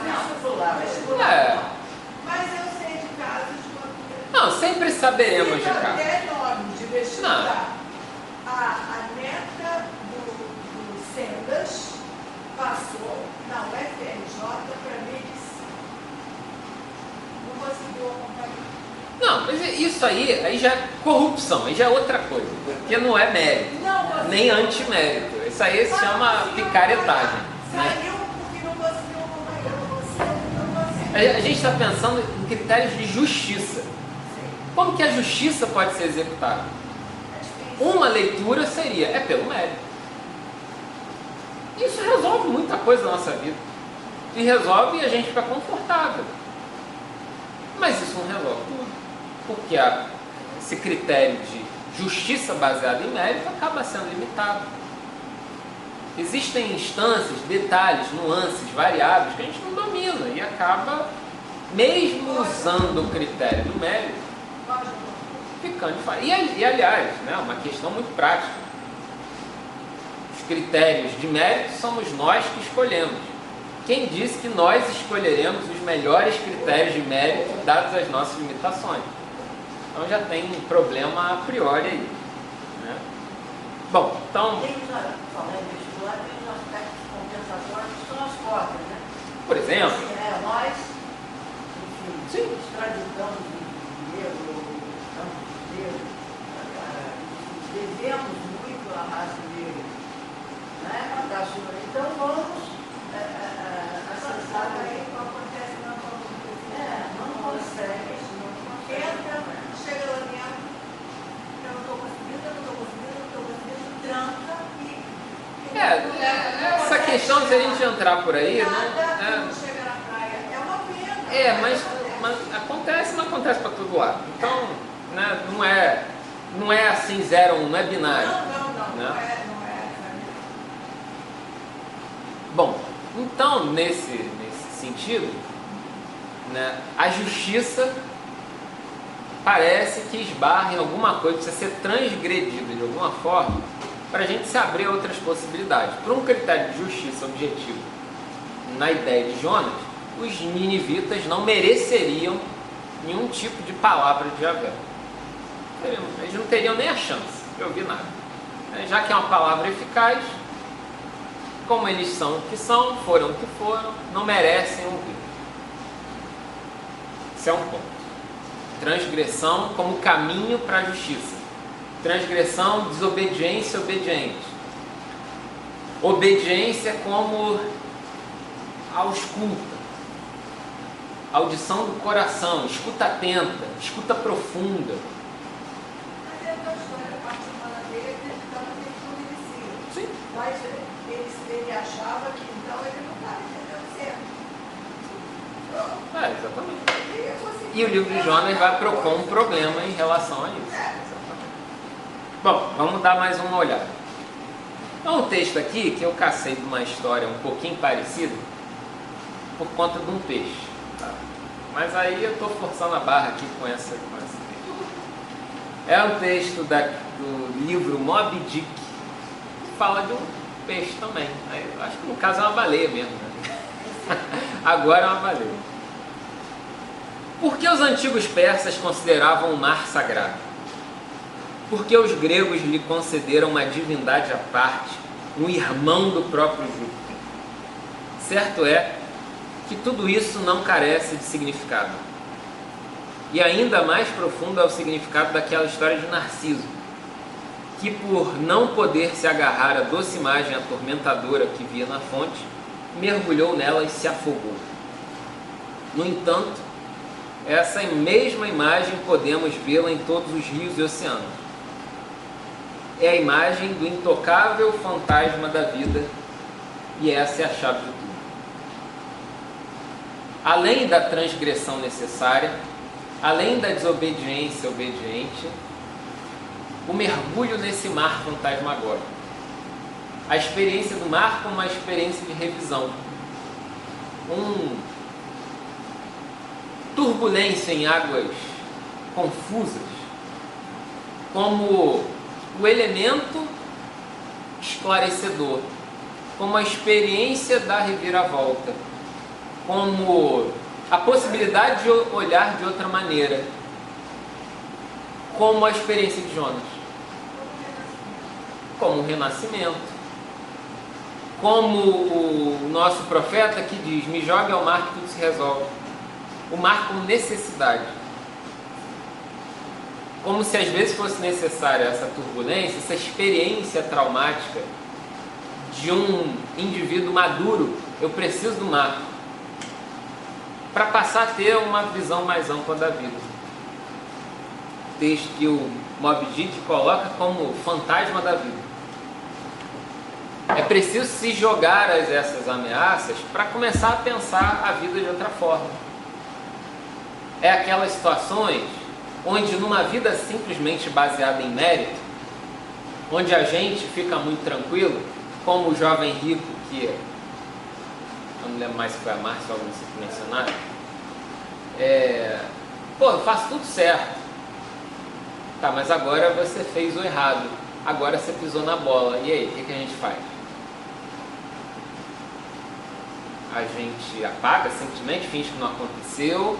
Vestibular. É. Mas eu sei de casos de uma... Não, sempre saberemos de casos. Até nome de vestibular. A neta do Sendas passou na UFRJ para medicina. Não conseguiu acompanhar. Não, mas isso aí já é corrupção, aí já é outra coisa, porque não é mérito, nem antimérito. Isso aí se chama picaretagem. Né? Saiu porque não conseguiu acompanhar. A gente está pensando em critérios de justiça. Como que a justiça pode ser executada? Uma leitura seria, é pelo mérito. Isso resolve muita coisa na nossa vida. E resolve e a gente fica confortável. Mas isso não resolve tudo. Porque esse critério de justiça baseada em mérito acaba sendo limitado. Existem instâncias, detalhes, nuances, variáveis que a gente não domina e acaba, mesmo usando o critério do mérito, ficando de fora. E aliás, né, uma questão muito prática. Os critérios de mérito somos nós que escolhemos. Quem disse que nós escolheremos os melhores critérios de mérito dados as nossas limitações? Então já tem um problema a priori aí. Né? Bom, então... Tem falando em vestibular, tem os aspectos compensatórios que são as cotas, né? Por exemplo... Assim, nós, enfim, Sim. extraditamos dinheiro, devemos muito à raça dele, né? Então vamos acessar aí o que acontece na comunidade. Não consegue, entra, chega lá dentro, eu não estou conseguindo, tranca e... essa questão, se a gente entrar por aí... Não chega na praia, é uma pena. Mas acontece, não acontece para todo lado. Então, né, não é assim 0 ou 1, não é binário. Não é. Bom, então, nesse sentido, né, a justiça parece que esbarra em alguma coisa, precisa ser transgredida de alguma forma, para a gente se abrir a outras possibilidades. Por um critério de justiça objetivo, na ideia de Jonas, os ninivitas não mereceriam nenhum tipo de palavra de Javé. Eles não teriam nem a chance de ouvir nada. Já que é uma palavra eficaz, como eles são o que são, foram o que foram, não merecem ouvir. Isso é um ponto. Transgressão como caminho para a justiça. Transgressão, desobediência, obediente. Obediência como ausculta. Audição do coração, escuta atenta, escuta profunda. Mas é a história, a partir dele acreditava que ele não merecia. Sim. Mas ele achava que então ele não estava entendendo certo. Exatamente. E o livro de Jonas vai propor um problema em relação a isso. Bom, vamos dar mais uma olhada. Então, um texto aqui que eu cacei de uma história um pouquinho parecida por conta de um peixe. Tá? Mas aí eu estou forçando a barra aqui com esse texto. É um texto do livro Moby Dick, que fala de um peixe também. Eu acho que no caso é uma baleia mesmo. Né? Agora é uma baleia. Por que os antigos persas consideravam o mar sagrado? Porque os gregos lhe concederam uma divindade à parte, um irmão do próprio Júpiter. Certo é que tudo isso não carece de significado. E ainda mais profundo é o significado daquela história de Narciso, que por não poder se agarrar à doce imagem atormentadora que via na fonte, mergulhou nela e se afogou. No entanto, essa mesma imagem podemos vê-la em todos os rios e oceanos. É a imagem do intocável fantasma da vida, e essa é a chave de tudo. além da transgressão necessária, além da desobediência obediente, o mergulho nesse mar fantasmagórico. A experiência do mar como uma experiência de revisão. Turbulência em águas confusas, como o elemento esclarecedor, como a experiência da reviravolta, como a possibilidade de olhar de outra maneira, como a experiência de Jonas, como o renascimento, como o nosso profeta que diz: me jogue ao mar que tudo se resolve. O mar como necessidade. Como se às vezes fosse necessária essa turbulência, essa experiência traumática de um indivíduo maduro. Eu preciso do mar para passar a ter uma visão mais ampla da vida. Desde que o Moby Dick coloca como fantasma da vida. É preciso se jogar a essas ameaças para começar a pensar a vida de outra forma. É aquelas situações onde numa vida simplesmente baseada em mérito, onde a gente fica muito tranquilo, como o jovem rico que, eu não lembro mais se foi a Márcia ou alguém que mencionaram, eu faço tudo certo. Tá, mas agora você fez o errado, agora você pisou na bola, e aí, o que a gente faz? A gente apaga simplesmente, finge que não aconteceu,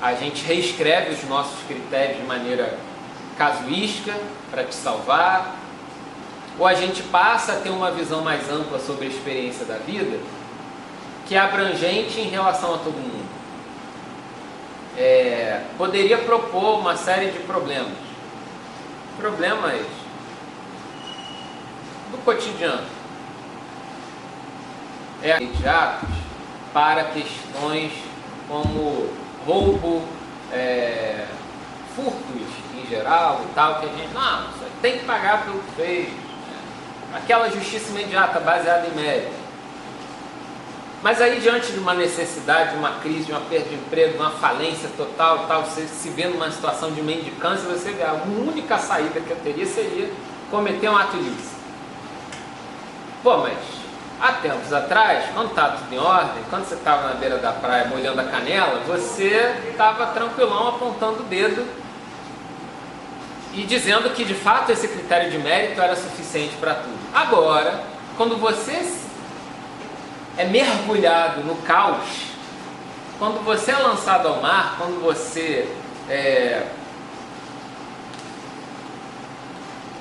a gente reescreve os nossos critérios de maneira casuística para te salvar, ou a gente passa a ter uma visão mais ampla sobre a experiência da vida, que é abrangente em relação a todo mundo. Poderia propor uma série de problemas do cotidiano, imediatos para questões como roubo, furtos em geral e tal, que a gente você tem que pagar pelo que fez, aquela justiça imediata baseada em mérito. Mas aí, diante de uma necessidade, de uma crise, de uma perda de emprego, de uma falência total, você se vê numa situação de mendicância, você vê a única saída que eu teria seria cometer um ato ilícito. Mas há tempos atrás, quando estava tudo em ordem, quando você estava na beira da praia molhando a canela, você estava tranquilão apontando o dedo e dizendo que de fato esse critério de mérito era suficiente para tudo. Agora, quando você é mergulhado no caos, quando você é lançado ao mar, quando você é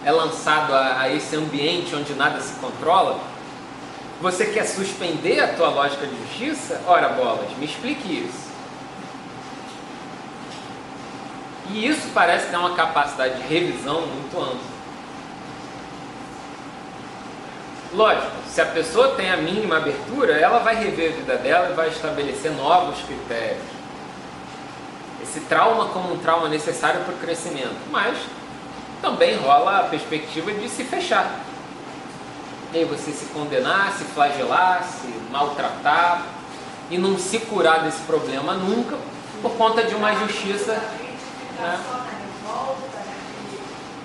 lançado a esse ambiente onde nada se controla, você quer suspender a tua lógica de justiça? Ora bolas, me explique isso. E isso parece ter uma capacidade de revisão muito ampla. Lógico, se a pessoa tem a mínima abertura, ela vai rever a vida dela e vai estabelecer novos critérios. Esse trauma como um trauma necessário para o crescimento, mas também rola a perspectiva de se fechar. E aí você se condenar, se flagelar, se maltratar e não se curar desse problema nunca por conta de uma justiça, né?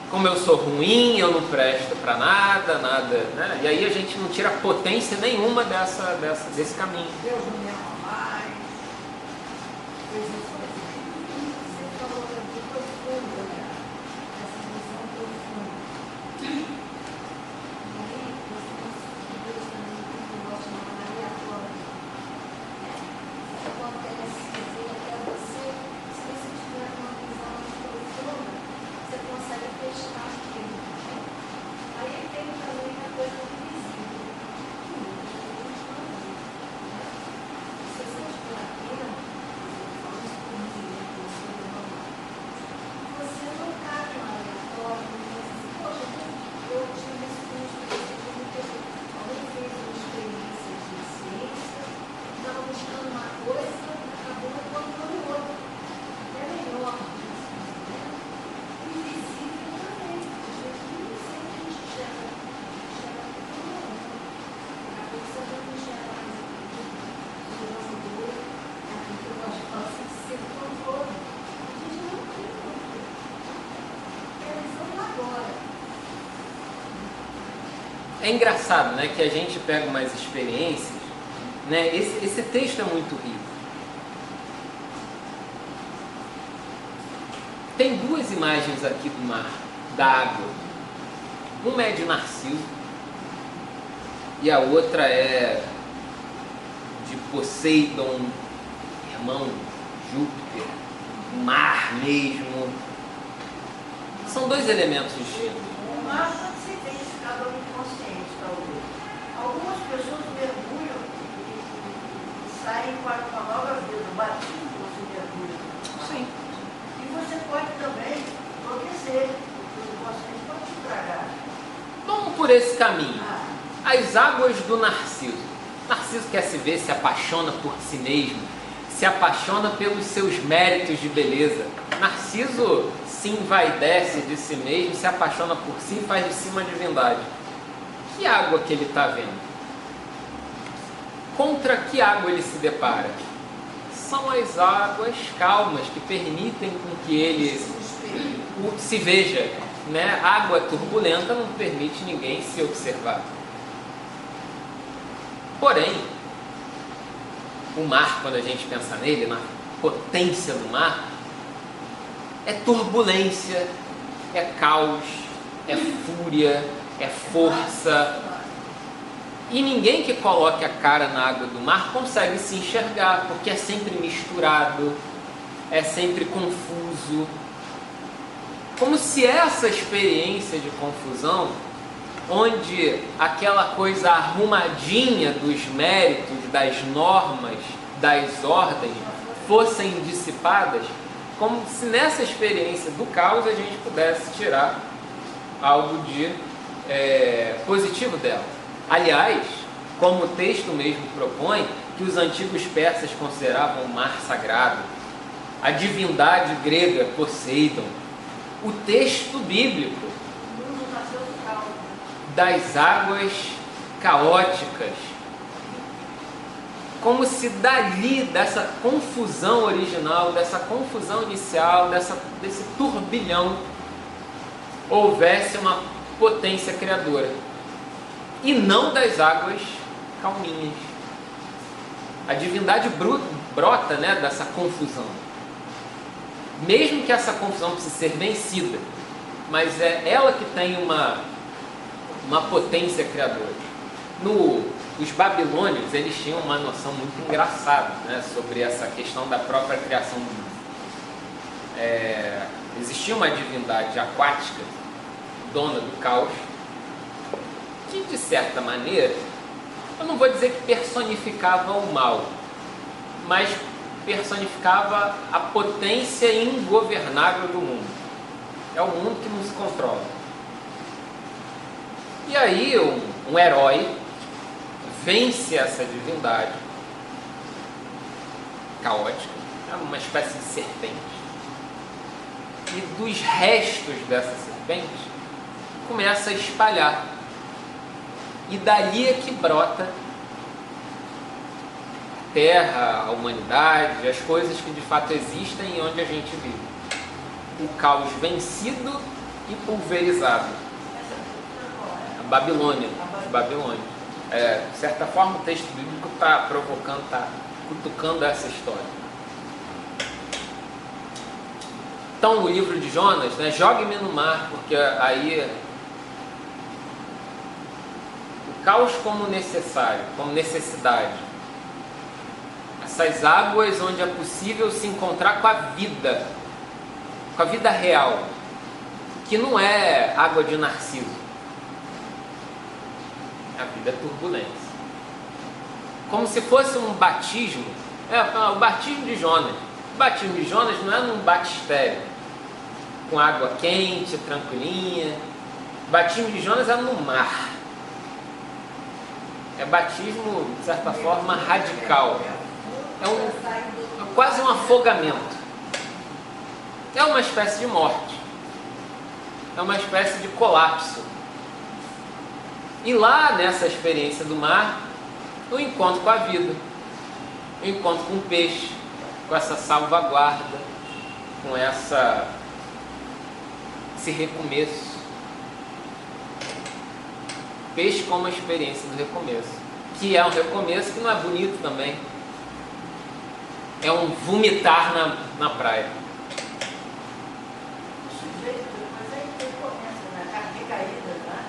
Como eu sou ruim, eu não presto para nada, né? E aí a gente não tira potência nenhuma desse caminho. Deus não me ama mais. Você falou de profunda, né? Essa visão profunda. E aí, Deus também tem um negócio chamado aleatório. Acontece, quer dizer, até você, se você tiver uma visão mais profunda, você consegue fechar aquilo. Aí tem também a coisa invisível. Se você estiver atento, falando por mim, É engraçado, né, que a gente pega umas experiências, né, esse texto é muito rico. Tem duas imagens aqui do mar, da água. Uma é de Narciso e a outra é de Poseidon, irmão Júpiter, mar mesmo. São dois elementos distintos. O mar pode ser identificado ao inconsciente, talvez. Algumas pessoas mergulham e saem com a nova vida, o batismo você mergulha. Sim. E você pode também enlouquecer, porque o inconsciente pode te tragar. Vamos por esse caminho. As águas do Narciso. Narciso quer se ver, se apaixona por si mesmo, se apaixona pelos seus méritos de beleza. Narciso se envaidece de si mesmo, se apaixona por si e faz de si uma divindade. Que água que ele está vendo? Contra que água ele se depara? São as águas calmas que permitem com que ele se veja, né? Água turbulenta não permite ninguém se observar. Porém, o mar, quando a gente pensa nele, na potência do mar, é turbulência, é caos, é fúria, é força. E ninguém que coloque a cara na água do mar consegue se enxergar, porque é sempre misturado, é sempre confuso. Como se essa experiência de confusão, onde aquela coisa arrumadinha dos méritos, das normas, das ordens, fossem dissipadas, como se nessa experiência do caos a gente pudesse tirar algo de positivo dela. Aliás, como o texto mesmo propõe, que os antigos persas consideravam o mar sagrado, a divindade grega Poseidon, o texto bíblico das águas caóticas, como se dali, dessa confusão original, dessa confusão inicial, desse turbilhão, houvesse uma potência criadora, e não das águas calminhas. A divindade brota, né, dessa confusão, mesmo que essa confusão precise ser vencida, mas é ela que tem uma potência criadora. Os babilônios, eles tinham uma noção muito engraçada, né, sobre essa questão da própria criação do mundo. Existia uma divindade aquática, dona do caos, que de certa maneira, eu não vou dizer que personificava o mal, mas personificava a potência ingovernável do mundo. É o mundo que não se controla. E aí um herói vence essa divindade caótica, é uma espécie de serpente. E dos restos dessa serpente começa a espalhar. E dali é que brota a terra, a humanidade, as coisas que de fato existem e onde a gente vive. O caos vencido e pulverizado. A Babilônia, os babilônios. De certa forma, o texto bíblico está provocando, está cutucando essa história. Então, o livro de Jonas, né, jogue-me no mar, porque aí o caos como necessário, como necessidade. Essas águas onde é possível se encontrar com a vida real, que não é água de Narciso. A vida é turbulência. Como se fosse um batismo. O batismo de Jonas. O batismo de Jonas não é num batistério, com água quente, tranquilinha. O batismo de Jonas é no mar. É batismo, de certa forma, radical. É quase um afogamento. É uma espécie de morte. É uma espécie de colapso. E lá nessa experiência do mar, o encontro com a vida, o encontro com o peixe, com essa salvaguarda, com esse recomeço. peixe como a experiência do recomeço, que é um recomeço que não é bonito também. É um vomitar na praia. O sujeito, mas aí ele começa na recaída, né?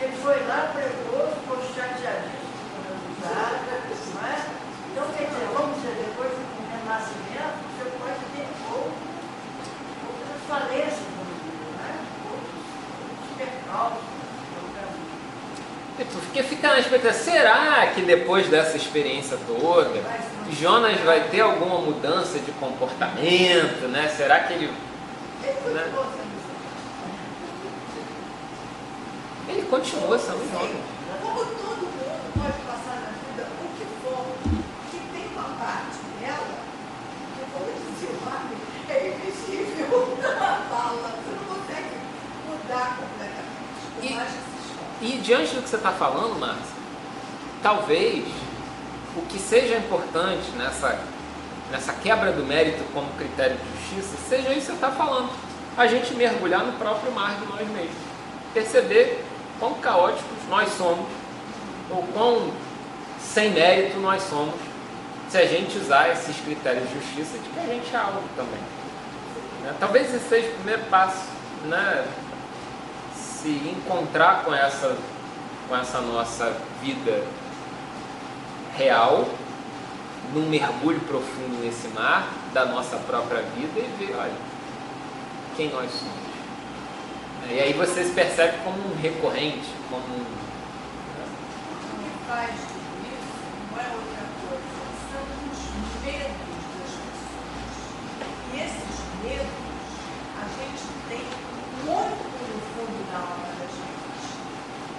Ele foi lá, pregou, ficou chateadíssimo com o resultado, não é? Então, quer dizer, vamos dizer, depois do renascimento, você pode ter outras falências no mundo, né? Outros percalços. Porque fica na expectativa, será que depois dessa experiência toda, Jonas vai ter alguma mudança de comportamento, né? Será que ele... Né? Ele continua sendo Jonas. Como todo mundo pode passar na vida o que for, que tem uma parte dela, que como dizia o Marcos, é invisível na bala, você não consegue mudar completamente. E diante do que você está falando, Márcia, talvez o que seja importante nessa quebra do mérito como critério de justiça seja isso que você está falando. A gente mergulhar no próprio mar de nós mesmos. Perceber quão caóticos nós somos, ou quão sem mérito nós somos, se a gente usar esses critérios de justiça de que a gente é algo também. Né? Talvez esse seja o primeiro passo, né? Se encontrar com essa nossa vida real, num mergulho profundo nesse mar da nossa própria vida e ver, olha, quem nós somos. E aí você se percebe como um recorrente, como um... O que faz tudo isso não é outra coisa, são os medos das pessoas. E esses medos a gente tem muito no fundo da alma da gente.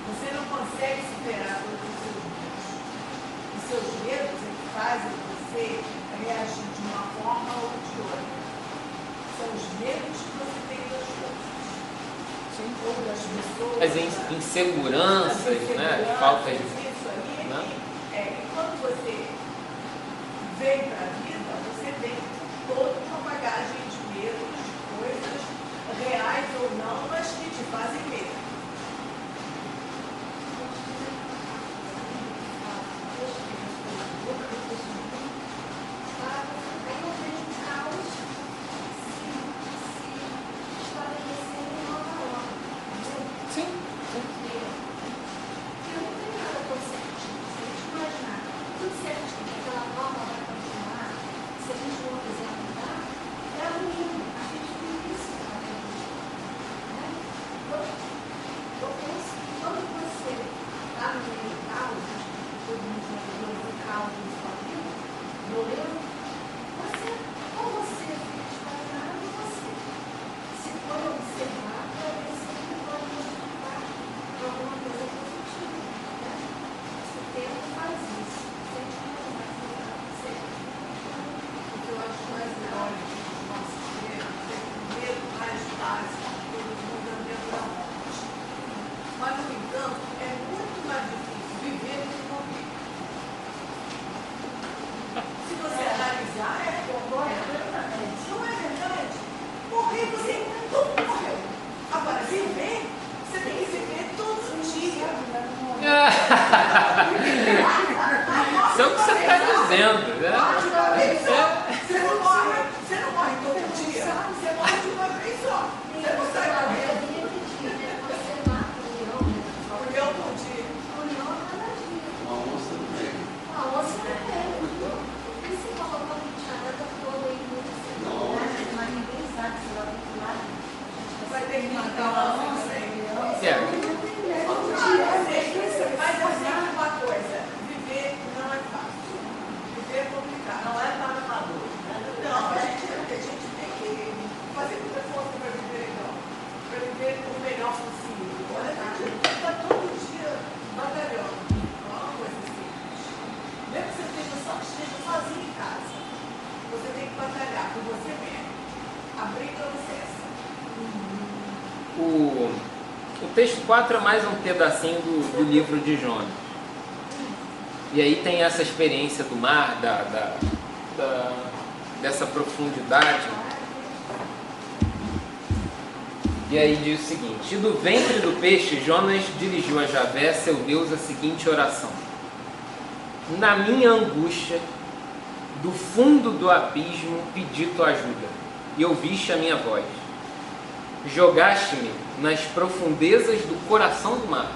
Você não consegue superar todos os seus medos. Os seus medos é que fazem você reagir de uma forma ou de outra. São os medos que você tem das coisas. Ou das pessoas. As inseguranças, né? Falta de... Isso aí, né? E quando você vem para a vida, você vem toda uma bagagem de medos, de coisas reais ou não, mas que te fazem medo. Isso é o que você está dizendo, né? Você não morre todo dia, você morre de uma vez só. Você não sai correndo. Um leão por dia. Uma onça no meio. E se colocou no charada toda aí no mas ninguém sabe se ela vai lá. Vai ter que matar uma onça aí. Mas eu sei uma coisa, viver não é fácil. Viver é complicado. Não é para amador. Não, a gente tem que fazer muita força para viver legal. Para viver o melhor possível. Olha, a gente está todo dia batalhando. Não é uma coisa simples. Mesmo que você esteja sozinho em casa, você tem que batalhar por você mesmo. A briga não cessa. O texto 4 é mais um pedacinho do livro de Jonas. E aí tem essa experiência do mar, dessa profundidade. E aí diz o seguinte: e do ventre do peixe, Jonas dirigiu a Javé, seu Deus, a seguinte oração: na minha angústia, do fundo do abismo, pedi tua ajuda, e ouviste a minha voz. Jogaste-me nas profundezas do coração do mar,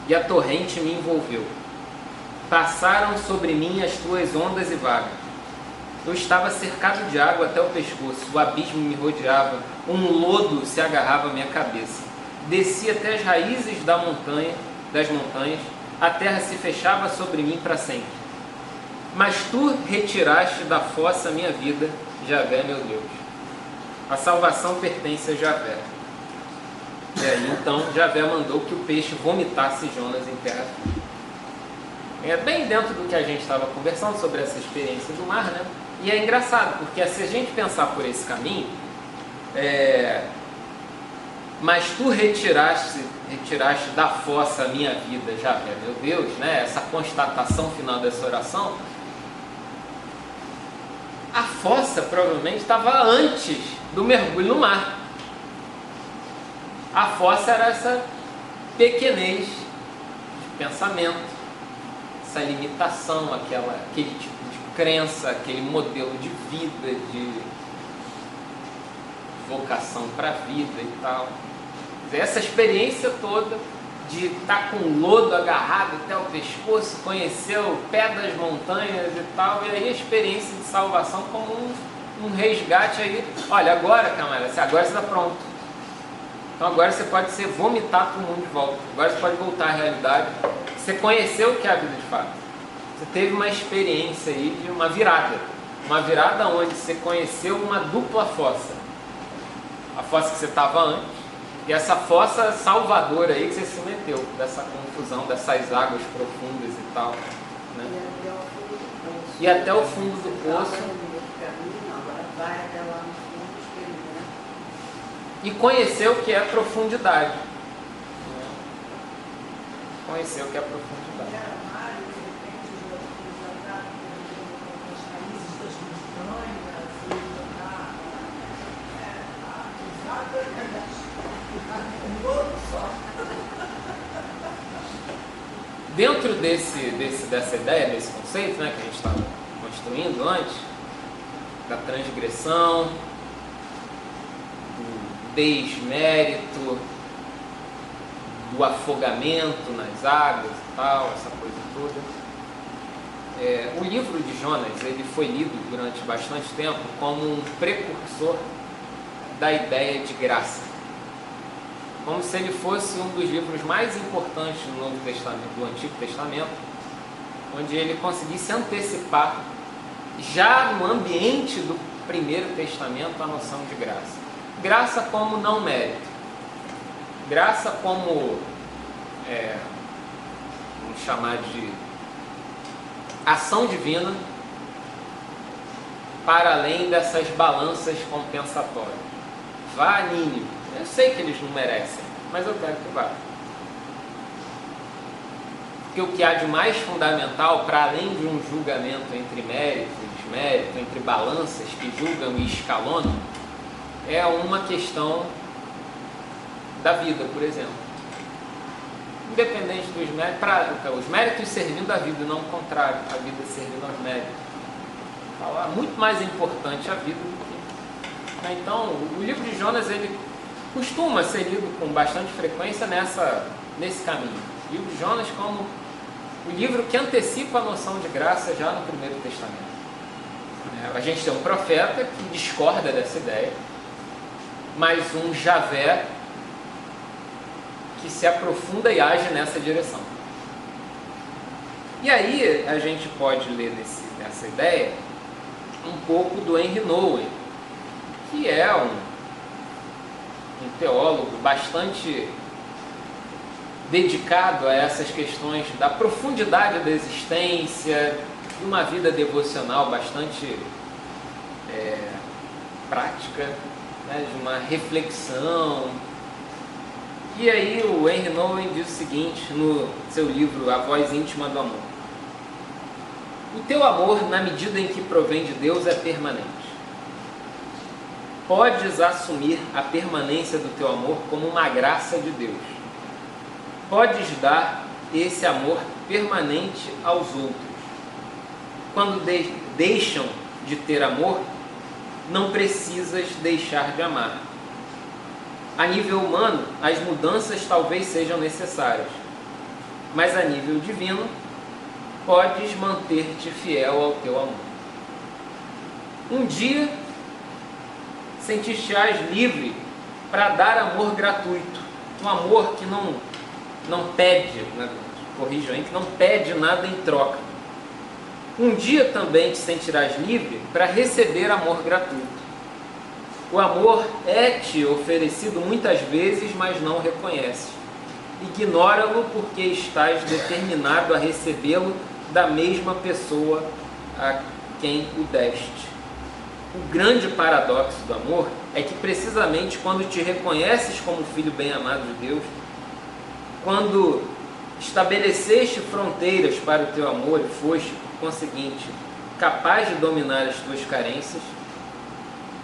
e a torrente me envolveu. Passaram sobre mim as tuas ondas e vagas. Eu estava cercado de água até o pescoço, o abismo me rodeava, um lodo se agarrava à minha cabeça. Desci até as raízes das montanhas, a terra se fechava sobre mim para sempre. Mas tu retiraste da fossa a minha vida, Javé, meu Deus. A salvação pertence a Javé. E aí então Javé mandou que o peixe vomitasse Jonas em terra firme. É bem dentro do que a gente estava conversando sobre essa experiência do mar, né? E é engraçado, porque se a gente pensar por esse caminho, mas tu retiraste da fossa a minha vida, Javé, meu Deus, né? Essa constatação final dessa oração, a fossa provavelmente estava antes do mergulho no mar. A fossa era essa pequenez de pensamento, essa limitação, aquele tipo de crença, aquele modelo de vida, de vocação para a vida e tal. Essa experiência toda de estar com o lodo agarrado até o pescoço, conhecer o pé das montanhas e tal, e aí a experiência de salvação como um resgate aí. Olha, agora, camarada, agora você está pronto. Então agora você pode ser vomitado para o mundo de volta. Agora você pode voltar à realidade. Você conheceu o que é a vida de fato. Você teve uma experiência aí de uma virada. Uma virada onde você conheceu uma dupla fossa. A fossa que você estava antes e essa fossa salvadora aí que você se meteu. Dessa confusão, dessas águas profundas e tal. Né? E até o fundo do poço. E conhecer o que é profundidade. Conhecer o que é profundidade. Dentro dessa ideia, desse conceito, né, que a gente estava construindo antes, da transgressão, do desmérito, do afogamento nas águas e tal, essa coisa toda. O livro de Jonas, ele foi lido durante bastante tempo como um precursor da ideia de graça. Como se ele fosse um dos livros mais importantes do Novo Testamento, do Antigo Testamento, onde ele conseguisse antecipar, já no ambiente do Primeiro Testamento, a noção de graça. Graça como não mérito. Graça como, vamos chamar de ação divina para além dessas balanças compensatórias. Vá, Nínive. Eu sei que eles não merecem, mas eu quero que vá. Porque o que há de mais fundamental, para além de um julgamento entre mérito e desmérito, entre balanças que julgam e escalonam, é uma questão da vida, por exemplo. Independente dos méritos, os méritos servindo a vida, não o contrário, a vida servindo aos méritos. É muito mais importante a vida do que... Então, o livro de Jonas, ele costuma ser lido com bastante frequência nesse caminho. O livro de Jonas como o livro que antecipa a noção de graça já no Primeiro Testamento. A gente tem um profeta que discorda dessa ideia, mas um Javé que se aprofunda e age nessa direção. E aí a gente pode ler nessa ideia um pouco do Henry Nouwen, que é um teólogo bastante dedicado a essas questões da profundidade da existência, de uma vida devocional bastante prática, né, de uma reflexão. E aí o Henry Nouwen diz o seguinte no seu livro A Voz Íntima do Amor: o teu amor, na medida em que provém de Deus, é permanente. podes assumir a permanência do teu amor como uma graça de Deus. Podes dar esse amor permanente aos outros. Quando deixam de ter amor, não precisas deixar de amar. A nível humano, as mudanças talvez sejam necessárias, mas a nível divino, podes manter-te fiel ao teu amor. Um dia, sentir-te-ás livre para dar amor gratuito, um amor que não pede, que não pede nada em troca. Um dia também te sentirás livre para receber amor gratuito. O amor é-te oferecido muitas vezes, mas não reconheces. Ignora-lo porque estás determinado a recebê-lo da mesma pessoa a quem o deste. O grande paradoxo do amor é que precisamente quando te reconheces como filho bem-amado de Deus, quando estabeleceste fronteiras para o teu amor e foste, por conseguinte, capaz de dominar as tuas carências,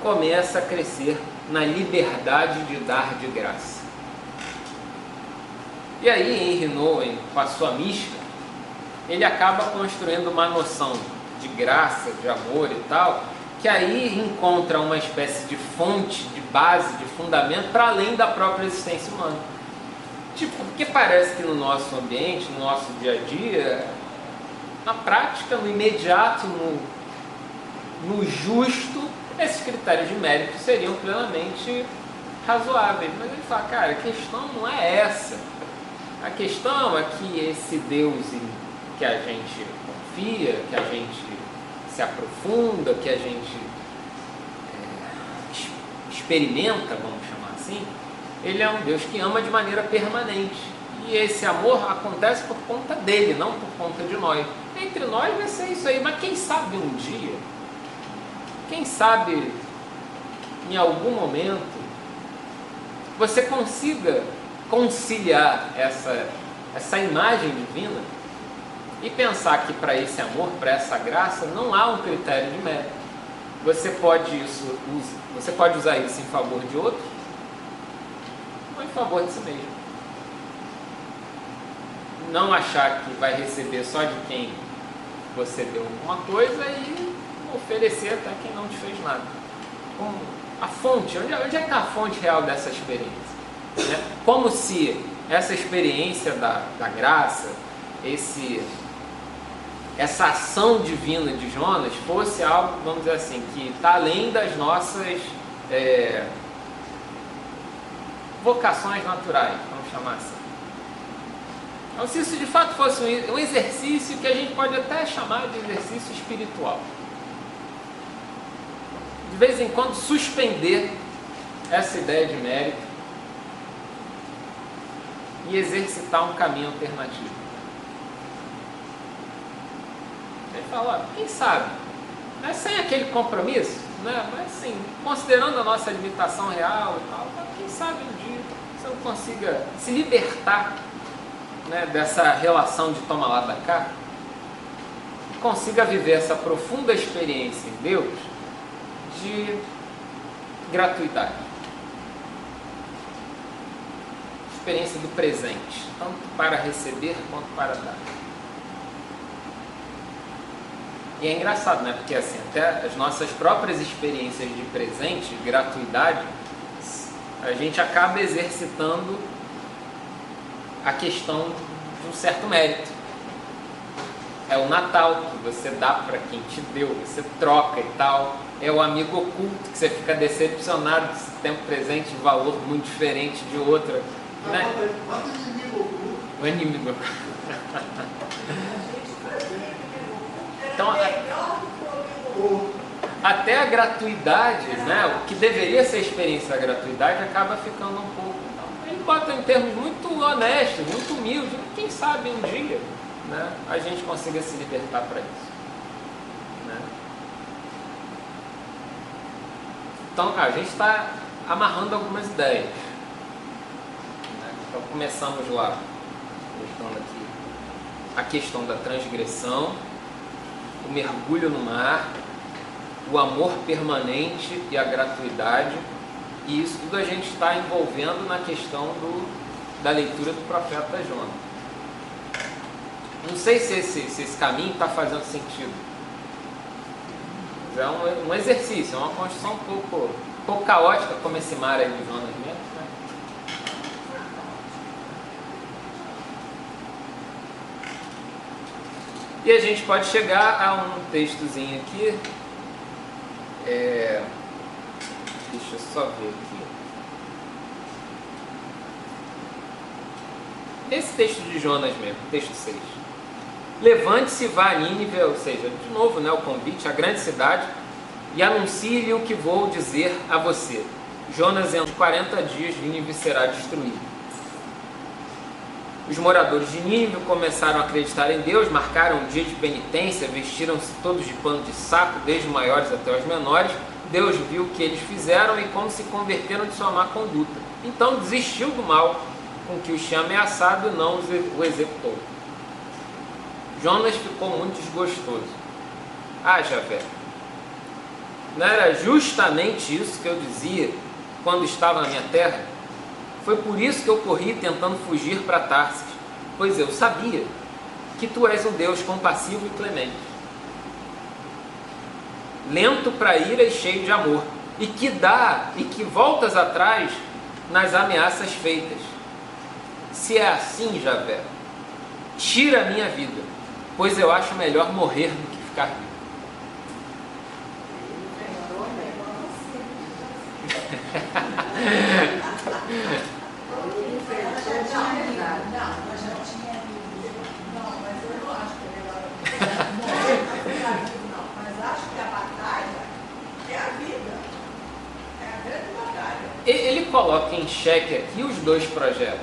começa a crescer na liberdade de dar de graça. E aí, Henry Nouwen, com a sua mística, ele acaba construindo uma noção de graça, de amor e tal, que aí encontra uma espécie de fonte, de base, de fundamento para além da própria existência humana. Tipo, porque parece que no nosso ambiente, no nosso dia a dia, na prática, no imediato, no justo, esses critérios de mérito seriam plenamente razoáveis. Mas ele fala, cara, a questão não é essa. A questão é que esse Deus em que a gente confia, que a gente se aprofunda, que a gente experimenta, vamos chamar assim, ele é um Deus que ama de maneira permanente. E esse amor acontece por conta dele, não por conta de nós. Entre nós vai ser isso aí, mas quem sabe um dia, quem sabe em algum momento, você consiga conciliar essa imagem divina e pensar que para esse amor, para essa graça, não há um critério de mérito. Você pode usar isso em favor de outro ou em favor de si mesmo. Não achar que vai receber só de quem você deu alguma coisa e oferecer até quem não te fez nada. Como a fonte, onde é que está a fonte real dessa experiência? Né? Como se essa experiência da graça, essa ação divina de Jonas fosse algo, vamos dizer assim, que está além das nossas vocações naturais, vamos chamar assim. Então, se isso de fato fosse um exercício que a gente pode até chamar de exercício espiritual, de vez em quando suspender essa ideia de mérito e exercitar um caminho alternativo. Ele fala, quem sabe, né? Sem aquele compromisso, né? Mas assim, considerando a nossa limitação real e tal, quem sabe um dia você não consiga se libertar, né, dessa relação de toma lá da cá, e consiga viver essa profunda experiência em Deus de gratuidade. Experiência do presente, tanto para receber quanto para dar. E é engraçado, né? Porque assim, até as nossas próprias experiências de presente, de gratuidade, a gente acaba exercitando a questão de um certo mérito. É o Natal que você dá para quem te deu, você troca e tal. É o amigo oculto que você fica decepcionado se tem um presente de valor muito diferente de outra. Né? O inimigo oculto. Então, até a gratuidade, né, o que deveria ser a experiência da gratuidade, acaba ficando um pouco. Então, ele bota em termos muito honestos, muito humildes. Quem sabe um dia, né, a gente consiga se libertar para isso. Né? Então, a gente está amarrando algumas ideias. Né? Então, começamos lá, mostrando aqui a questão da transgressão, o mergulho no mar, o amor permanente e a gratuidade, e isso tudo a gente está envolvendo na questão da leitura do profeta Jonas. Não sei se esse caminho está fazendo sentido. É um exercício, é uma construção um pouco caótica, como esse mar aí de Jonas mesmo, né? E a gente pode chegar a um textozinho aqui. Deixa eu só ver aqui. Esse texto de Jonas mesmo, texto 6. Levante-se e vá a Nínive, ou seja, de novo, né, o convite, a grande cidade, e anuncie-lhe o que vou dizer a você. Jonas, em 40 dias, Nínive será destruída. Os moradores de Nínive começaram a acreditar em Deus, marcaram um dia de penitência, vestiram-se todos de pano de saco, desde os maiores até os menores. Deus viu o que eles fizeram e como se converteram de sua má conduta. Então desistiu do mal com que os tinha ameaçado e não o executou. Jonas ficou muito desgostoso. Javé, não era justamente isso que eu dizia quando estava na minha terra? Foi por isso que eu corri tentando fugir para Tarsis, pois eu sabia que tu és um Deus compassivo e clemente, lento para ira e cheio de amor, e que voltas atrás nas ameaças feitas. Se é assim, Javé, tira a minha vida, pois eu acho melhor morrer do que ficar vivo. Ele coloca em xeque aqui os dois projetos,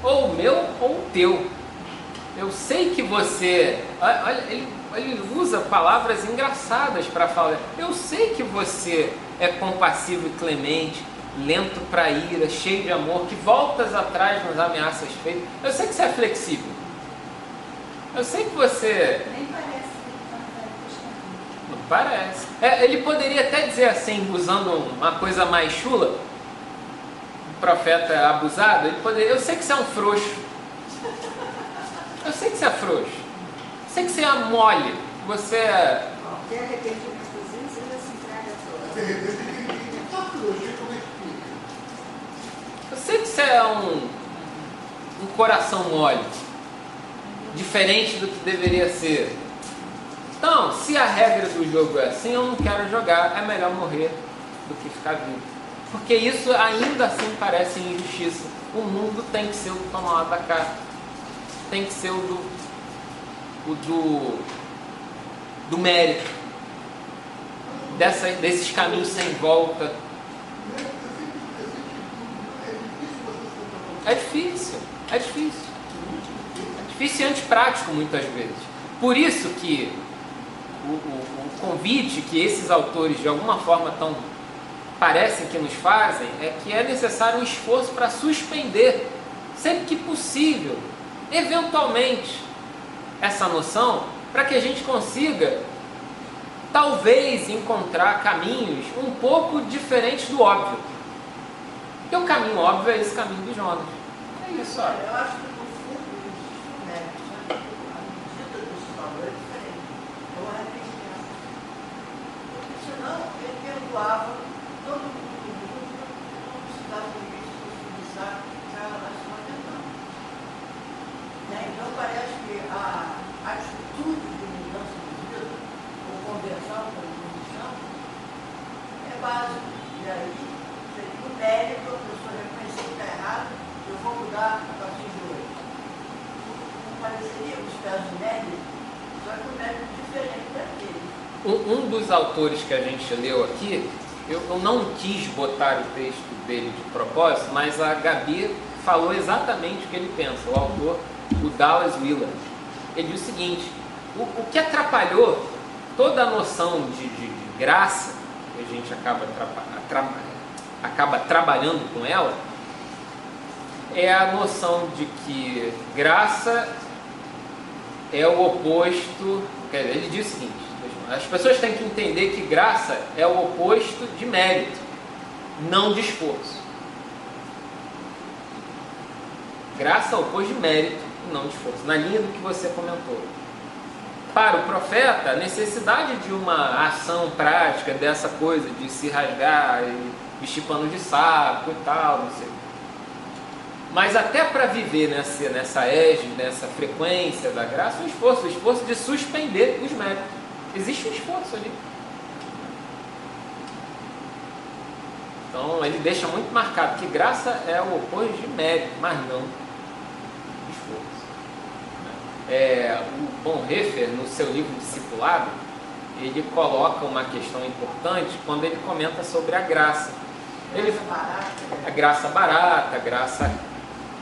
ou o meu ou o teu. Eu sei que você, olha, ele usa palavras engraçadas para falar. Eu sei que você é compassivo e clemente, lento para ira, cheio de amor, que voltas atrás nas ameaças feitas. Eu sei que você é flexível. Eu sei que você... Nem parece que ele está fazendo. Não parece. Ele poderia até dizer assim, usando uma coisa mais chula, um profeta abusado, ele poderia... Eu sei que você é um frouxo. Eu sei que você é frouxo. Eu sei que você é mole. Você é... Quer arrependimento cozinho, você já se entrega toda. Eu sei que você é um coração mole, diferente do que deveria ser. Então, se a regra do jogo é assim, eu não quero jogar, é melhor morrer do que ficar vivo. Porque isso ainda assim parece injustiça. O mundo tem que ser o do tomar lá da cá. Tem que ser o do mérito. Desses caminhos sem volta. É difícil e antiprático muitas vezes. Por isso que o convite que esses autores de alguma forma parecem que nos fazem é que é necessário um esforço para suspender, sempre que possível, eventualmente, essa noção, para que a gente consiga talvez encontrar caminhos um pouco diferentes do óbvio. Porque o caminho óbvio é esse caminho de Jonas. É isso, olha. Eu acho que no fundo isso é, a medida desse valor é diferente. É o arrependimento. Porque senão ele perdoava todo mundo, não precisava de isso, utilizar, já nós estamos tentando. Então parece que a atitude de mudança de vida, ou conversão, ou condição, é básico. E aí, seria o mérito, a pessoa reconhecer que está errado, eu vou mudar a partir de hoje. Não pareceria os pés do mérito, só que um mérito diferente daquele. Um dos autores que a gente leu aqui, eu não quis botar o texto dele de propósito, mas a Gabi falou exatamente o que ele pensa, o autor, o Dallas Willard. Ele diz o seguinte: o que atrapalhou toda a noção de graça, que a gente acaba trabalhando com ela, é a noção de que graça é o oposto. Ele diz o seguinte: As pessoas têm que entender que graça é o oposto de mérito, não de esforço. Graça é o oposto de mérito, não de esforço, na linha do que você comentou. Para o profeta, a necessidade de uma ação prática dessa coisa, de se rasgar e vestir pano de saco e tal, não sei. Mas até para viver nessa égide, nessa frequência da graça, o esforço de suspender os méritos. Existe um esforço ali. Então ele deixa muito marcado que graça é o oposto de mérito, mas não esforço. O Bonhoeffer, no seu livro Discipulado, ele coloca uma questão importante quando ele comenta sobre a graça. A graça barata, a graça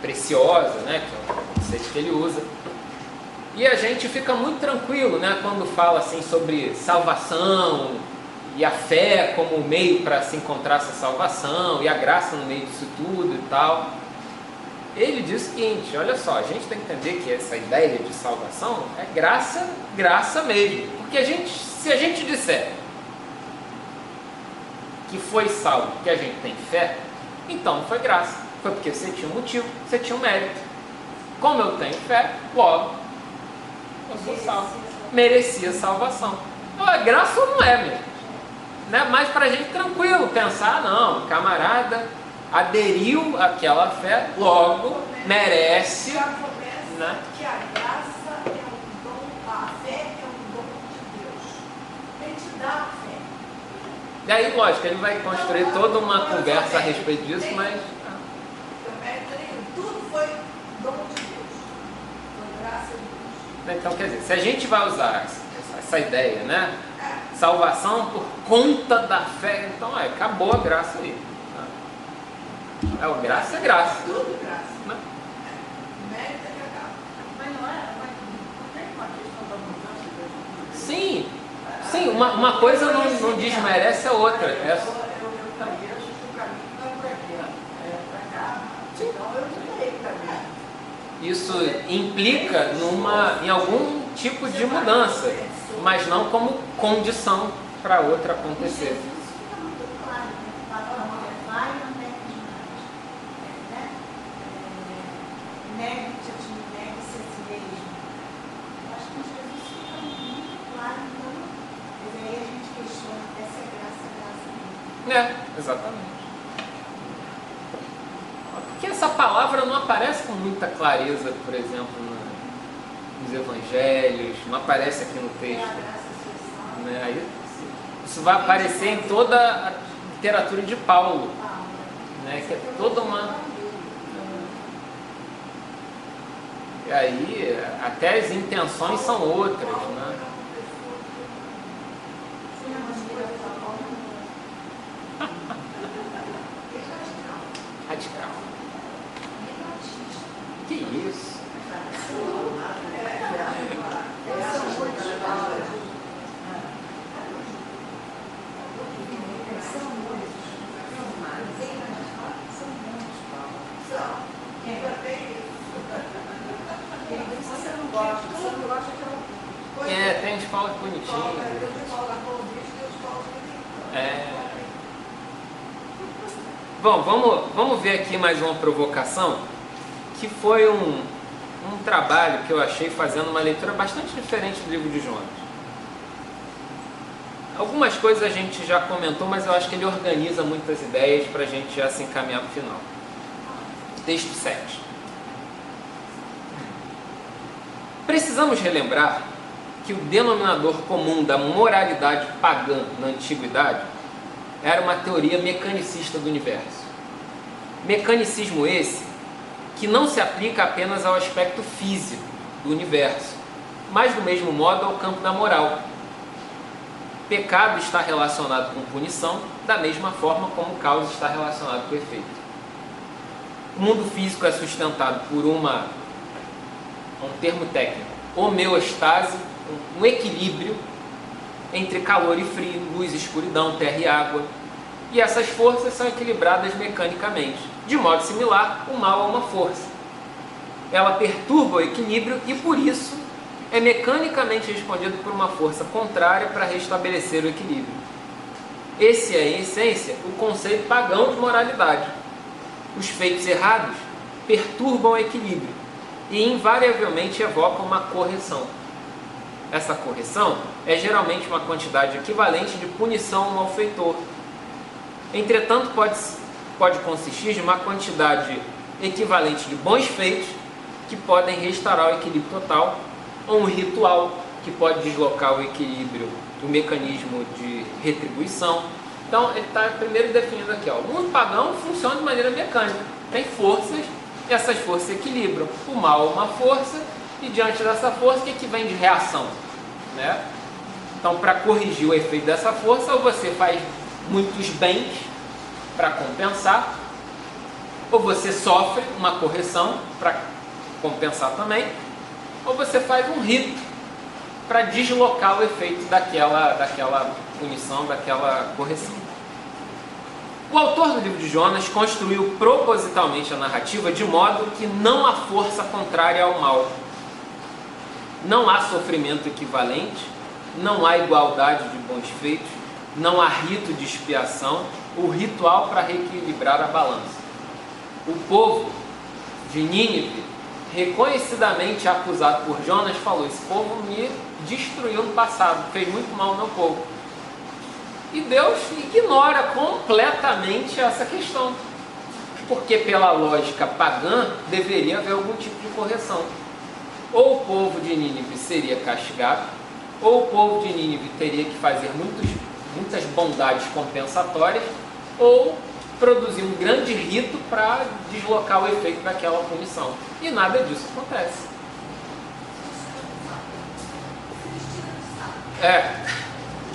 preciosa, né, que é o conceito que ele usa. E a gente fica muito tranquilo, né, quando fala assim sobre salvação e a fé como meio para se encontrar essa salvação e a graça no meio disso tudo e tal. Ele diz o seguinte: olha só, a gente tem que entender que essa ideia de salvação é graça mesmo. Porque se a gente disser que foi salvo porque a gente tem fé, então não foi graça. Foi porque você tinha um motivo, você tinha um mérito. Como eu tenho fé, logo eu sou salvo. Merecia salvação. Então é graça ou não é mesmo? Né? Mas para a gente tranquilo, pensar, não, o camarada aderiu àquela fé, logo merece. Já começa Né? que a graça é um dom, a fé é um dom de Deus. Ele te dá a fé. E aí, lógico, ele vai construir toda uma conversa a respeito disso, mas... Tudo foi dom de Deus. Foi graça de Deus. Então, quer dizer, se a gente vai usar essa ideia, né? Salvação por conta da fé, então acabou a graça aí. Graça é graça. Tudo graça. Né? Mérito é que acaba. Mas não tem uma questão da mudança de Deus. Sim, uma coisa não desmerece a outra. Eu conheço que o caminho não é por aqui, é para cá. Então eu mudei para mim. Isso implica em algum tipo de mudança, mas não como condição para outra acontecer. Jesus fica muito claro, né? Fala, vai e não negue demais. Né? Negue-te a ti, negue-se a si mesmo. Eu acho que Jesus fica muito claro, então, mas aí a gente questiona, essa é graça mesmo. Exatamente. Porque essa palavra não aparece com muita clareza, por exemplo, nos evangelhos, não aparece aqui no texto. Né? Isso vai aparecer em toda a literatura de Paulo, né? Que é toda uma... E aí, até as intenções são outras, né? Radical. Que isso? Tem escola bonitinha. Bom, vamos ver aqui mais uma provocação, que foi um trabalho que eu achei fazendo uma leitura bastante diferente do livro de Jonas. Algumas coisas a gente já comentou, mas eu acho que ele organiza muitas ideias para a gente já se encaminhar para o final. Texto 7. Precisamos relembrar que o denominador comum da moralidade pagã na antiguidade era uma teoria mecanicista do universo. Mecanicismo esse que não se aplica apenas ao aspecto físico do universo, mas do mesmo modo ao campo da moral. Pecado está relacionado com punição, da mesma forma como causa está relacionado com efeito. O mundo físico é sustentado por um termo técnico, homeostase, um equilíbrio entre calor e frio, luz e escuridão, terra e água. E essas forças são equilibradas mecanicamente. De modo similar, o mal é uma força. Ela perturba o equilíbrio e, por isso, é mecanicamente respondido por uma força contrária para restabelecer o equilíbrio. Esse é, em essência, o conceito pagão de moralidade. Os feitos errados perturbam o equilíbrio e invariavelmente evocam uma correção. Essa correção é geralmente uma quantidade equivalente de punição ao malfeitor. Entretanto, pode consistir de uma quantidade equivalente de bons feitos que podem restaurar o equilíbrio total, ou um ritual que pode deslocar o equilíbrio do mecanismo de retribuição. Então, ele está primeiro definindo aqui, ó, o mundo pagão funciona de maneira mecânica. Tem forças e essas forças se equilibram. O mal é uma força e diante dessa força, o que vem de reação? Né? Então, para corrigir o efeito dessa força, ou você faz muitos bens para compensar, ou você sofre uma correção para compensar também, ou você faz um rito para deslocar o efeito daquela punição, daquela correção. O autor do livro de Jonas construiu propositalmente a narrativa de modo que não há força contrária ao mal. Não há sofrimento equivalente, não há igualdade de bons feitos, não há rito de expiação, o ritual para reequilibrar a balança. O povo de Nínive, reconhecidamente acusado por Jonas, falou: esse povo me destruiu no passado, fez muito mal ao meu povo. E Deus ignora completamente essa questão, porque pela lógica pagã deveria haver algum tipo de correção. Ou o povo de Nínive seria castigado, ou o povo de Nínive teria que fazer muitas bondades compensatórias, ou produzir um grande rito para deslocar o efeito daquela punição. E nada disso acontece.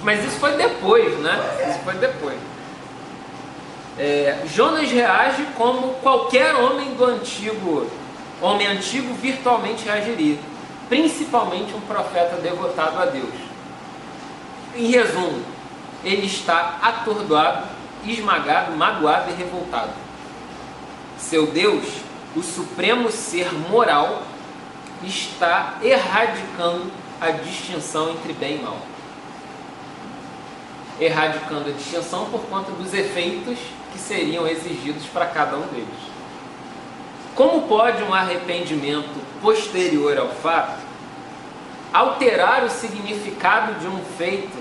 Mas isso foi depois, né? Isso foi depois. Jonas reage como qualquer homem antigo virtualmente reagiria, principalmente um profeta devotado a Deus. Em resumo, ele está atordoado, esmagado, magoado e revoltado. Seu Deus, o supremo ser moral, está erradicando a distinção entre bem e mal. Erradicando a distinção por conta dos efeitos que seriam exigidos para cada um deles. Como pode um arrependimento posterior ao fato alterar o significado de um feito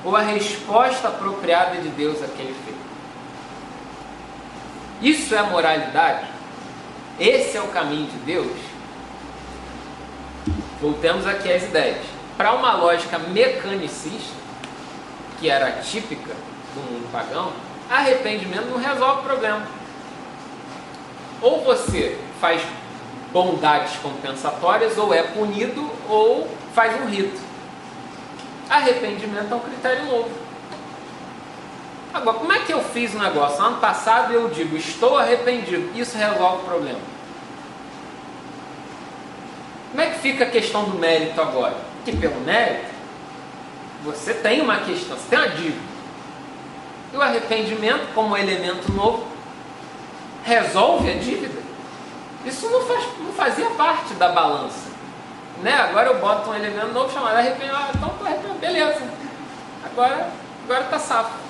ou a resposta apropriada de Deus àquele feito? Isso é moralidade? Esse é o caminho de Deus? Voltemos aqui às ideias. Para uma lógica mecanicista, que era típica do mundo pagão, arrependimento não resolve o problema. Ou você faz bondades compensatórias, ou é punido, ou faz um rito. Arrependimento é um critério novo. Agora, como é que eu fiz o negócio? Ano passado eu digo, estou arrependido. Isso resolve o problema. Como é que fica a questão do mérito agora? Porque pelo mérito, você tem uma questão, você tem uma dívida. E o arrependimento, como elemento novo, resolve a dívida. Isso não fazia parte da balança. Né? Agora eu boto um elemento novo chamado arrependimento. Então estou arrependido, beleza. Agora está safo.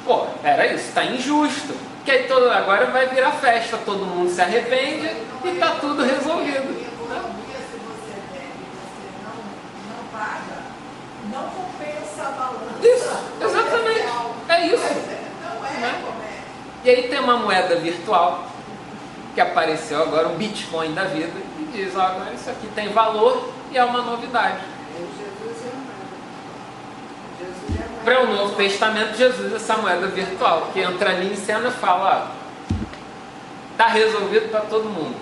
Pô, era isso, está injusto. Porque aí agora vai virar festa, todo mundo se arrepende e está tudo resolvido. Se você deve e você não paga, não compensa a balança. Isso, exatamente. É isso. Não é, né? como é. E aí tem uma moeda virtual que apareceu agora, um Bitcoin da vida, e diz, agora isso aqui tem valor e é uma novidade. Para o Novo Testamento, Jesus é essa moeda virtual, que entra ali em cena e fala, está resolvido para todo mundo.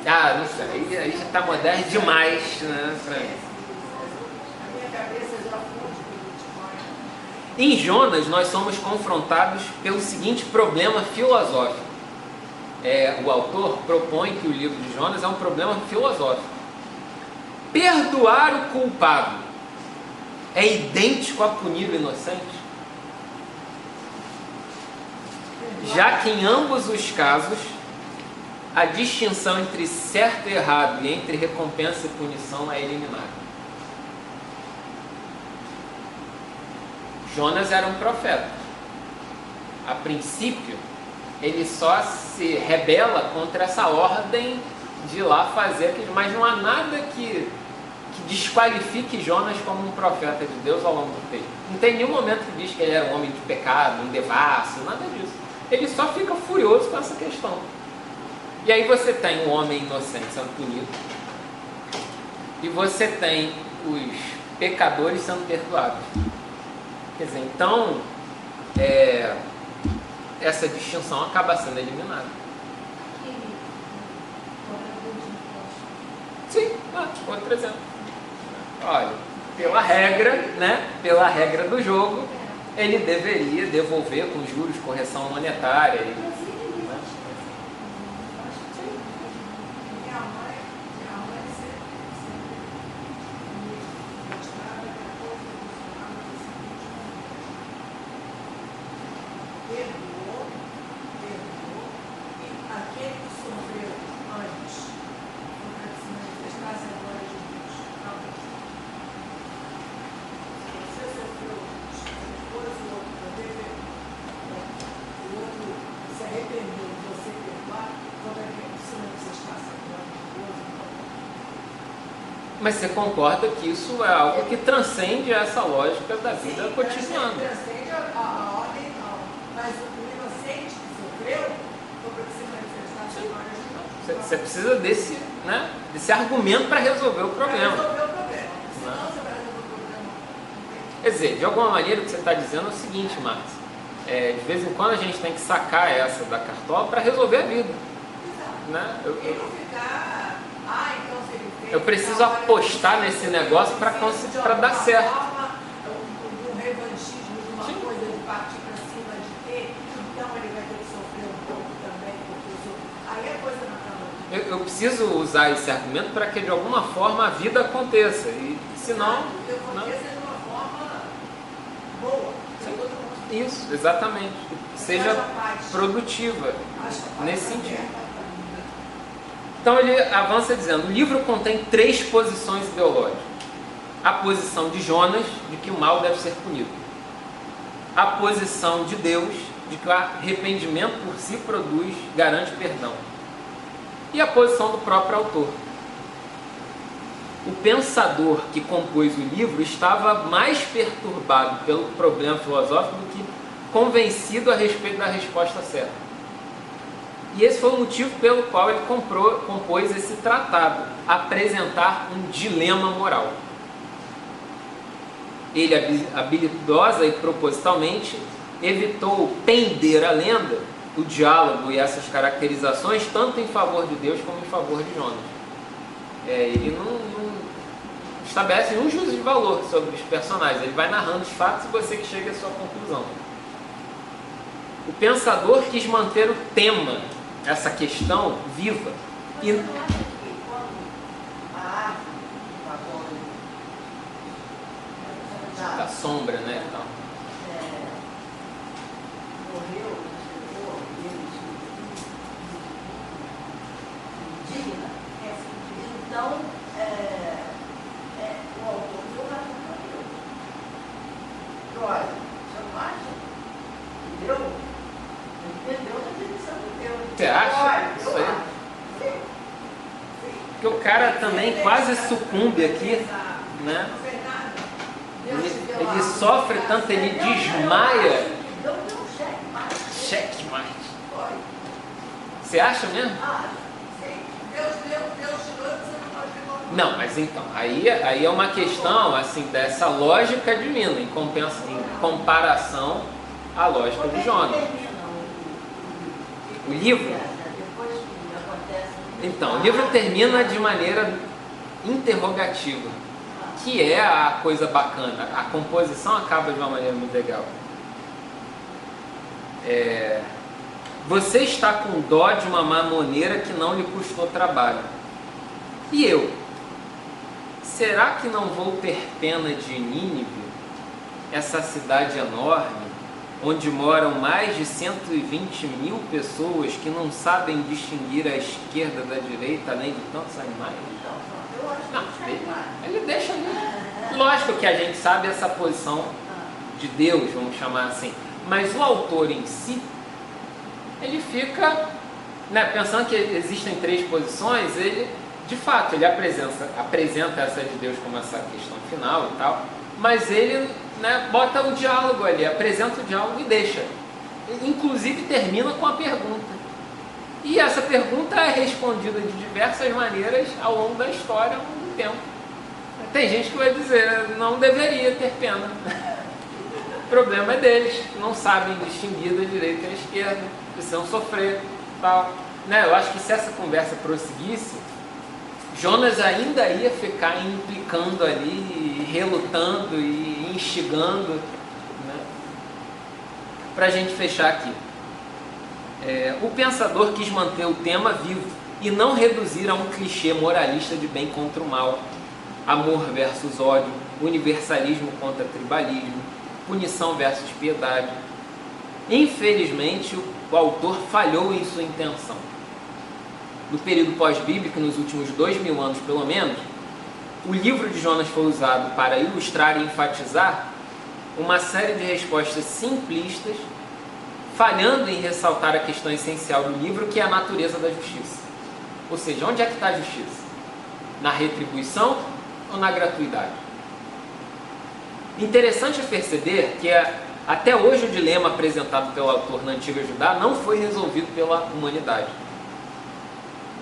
Não sei, aí já está moderno demais, né? A minha cabeça já funde com o Bitcoin. Em Jonas, nós somos confrontados pelo seguinte problema filosófico. O autor propõe que o livro de Jonas é um problema filosófico. Perdoar o culpado é idêntico a punir o inocente? Já que em ambos os casos a distinção entre certo e errado e entre recompensa e punição é eliminada. Jonas era um profeta. A princípio, ele só se rebela contra essa ordem de ir lá fazer aquilo, mas não há nada que desqualifique Jonas como um profeta de Deus ao longo do texto. Não tem nenhum momento que diz que ele era um homem de pecado, um devasso, nada disso. Ele só fica furioso com essa questão. E aí você tem um homem inocente sendo punido, e você tem os pecadores sendo perdoados. Quer dizer, então, essa distinção acaba sendo eliminada. Sim, outro exemplo. Olha, pela regra, né? Pela regra do jogo, ele deveria devolver com juros, correção monetária. Mas você concorda que isso é algo que transcende essa lógica da vida cotidiana? Transcende a ordem, não. Mas o inocente que sofreu, foi para que se manifestasse a glória de Deus. Você precisa desse argumento para resolver o problema. Para resolver o problema. Senão você vai resolver o problema. Quer dizer, de alguma maneira o que você está dizendo é o seguinte, Márcia. De vez em quando a gente tem que sacar essa da cartola para resolver a vida. Exato. Né? E não ficar... então se ele fez, Eu preciso apostar nesse negócio para dar certo. Um revanchismo de uma coisa de partir para cima de ter, então ele vai ter que sofrer um pouco também, porque aí a coisa não acaba. Eu preciso usar esse argumento para que de alguma forma a vida aconteça. E senão. Eu aconteça de uma forma boa. Isso, exatamente. Seja produtiva nesse sentido. Então ele avança dizendo, o livro contém 3 posições ideológicas. A posição de Jonas, de que o mal deve ser punido. A posição de Deus, de que o arrependimento por si produz, garante perdão. E a posição do próprio autor. O pensador que compôs o livro estava mais perturbado pelo problema filosófico do que convencido a respeito da resposta certa. E esse foi o motivo pelo qual ele compôs esse tratado, apresentar um dilema moral. Ele, habilidosa e propositalmente, evitou pender a lenda, o diálogo e essas caracterizações, tanto em favor de Deus como em favor de Jonas. Ele não estabelece nenhum juízo de valor sobre os personagens, ele vai narrando os fatos e você que chega à sua conclusão. O pensador quis manter o tema, essa questão, viva. Mas você não acha que quando a árvore da sombra, né? Então. Morreu, digna, então o autor foi lá para Deus. Olha, você não acha? Entendeu? Entendeu a definição de Deus. Você acha? Olha, Isso aí? Sim. Porque o cara também quase sucumbe aqui, né? Ele sofre tanto, ele desmaia. Então deu um Checkmate. Você acha mesmo? Sim, Deus tirou, você não pode reclamar. Não, mas então, aí é uma questão assim, dessa lógica divina, em comparação à lógica de Jonas. O livro? Então, o livro termina de maneira interrogativa, que é a coisa bacana. A composição acaba de uma maneira muito legal. Você está com dó de uma mamoneira que não lhe custou trabalho. E eu? Será que não vou ter pena de Nínive, essa cidade enorme, onde moram mais de 120 mil pessoas que não sabem distinguir a esquerda da direita, além de tantos animais? Eu acho Não, que ele deixa ali. Lógico que a gente sabe essa posição de Deus, vamos chamar assim, mas o autor em si, ele fica, né, pensando que existem três posições, ele, de fato, ele apresenta essa de Deus como essa questão final e tal, mas ele, né, bota o diálogo ali, apresenta o diálogo e deixa. Inclusive termina com a pergunta. E essa pergunta é respondida de diversas maneiras ao longo da história, ao longo do tempo. Tem gente que vai dizer, não deveria ter pena. O problema é deles, que não sabem distinguir da direita e da esquerda, precisam sofrer, tal. Né? Eu acho que se essa conversa prosseguisse, Jonas ainda ia ficar implicando ali, relutando e instigando, né? Para a gente fechar aqui. O pensador quis manter o tema vivo e não reduzir a um clichê moralista de bem contra o mal, amor versus ódio, universalismo contra tribalismo, punição versus piedade. Infelizmente, o autor falhou em sua intenção. No período pós-bíblico, nos últimos 2000 anos pelo menos, o livro de Jonas foi usado para ilustrar e enfatizar uma série de respostas simplistas, falhando em ressaltar a questão essencial do livro, que é a natureza da justiça. Ou seja, onde é que está a justiça? Na retribuição ou na gratuidade? Interessante perceber que até hoje o dilema apresentado pelo autor na Antiga Judá não foi resolvido pela humanidade.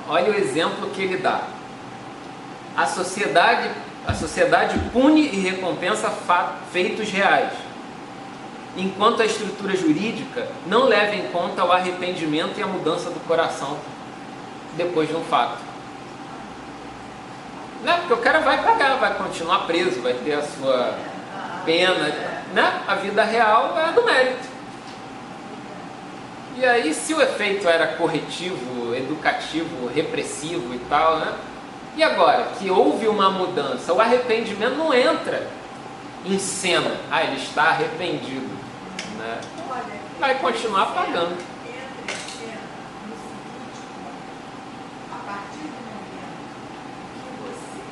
Olha o exemplo que ele dá. A sociedade pune e recompensa feitos reais, enquanto a estrutura jurídica não leva em conta o arrependimento e a mudança do coração depois de um fato. Né? Porque o cara vai pagar, vai continuar preso, vai ter a sua pena. Né? A vida real é do mérito. E aí, se o efeito era corretivo, educativo, repressivo e tal, né? E agora que houve uma mudança, o arrependimento não entra em cena. Ele está arrependido. Né? Vai continuar pagando. Entra em cena no seguinte ponto: a partir do momento que você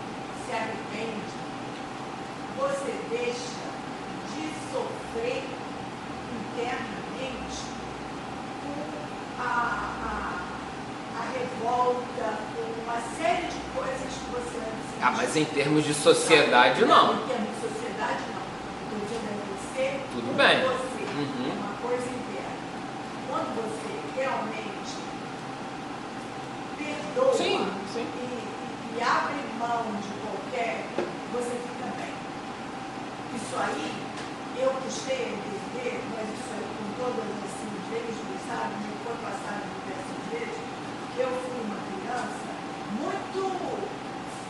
se arrepende, você deixa de sofrer internamente com a revolta, com uma série de coisas que você antes sentia. Mas em termos de sociedade, não. Em termos de sociedade, não. Estou dizendo é você. Tudo bem. Você. Uma coisa interna. Quando você realmente perdoa sim. E abre mão de qualquer, você fica bem. Isso aí, eu custei a entender, mas isso aí com todas assim, vezes, sabe, me foi passado diversas vezes, que eu fui uma criança muito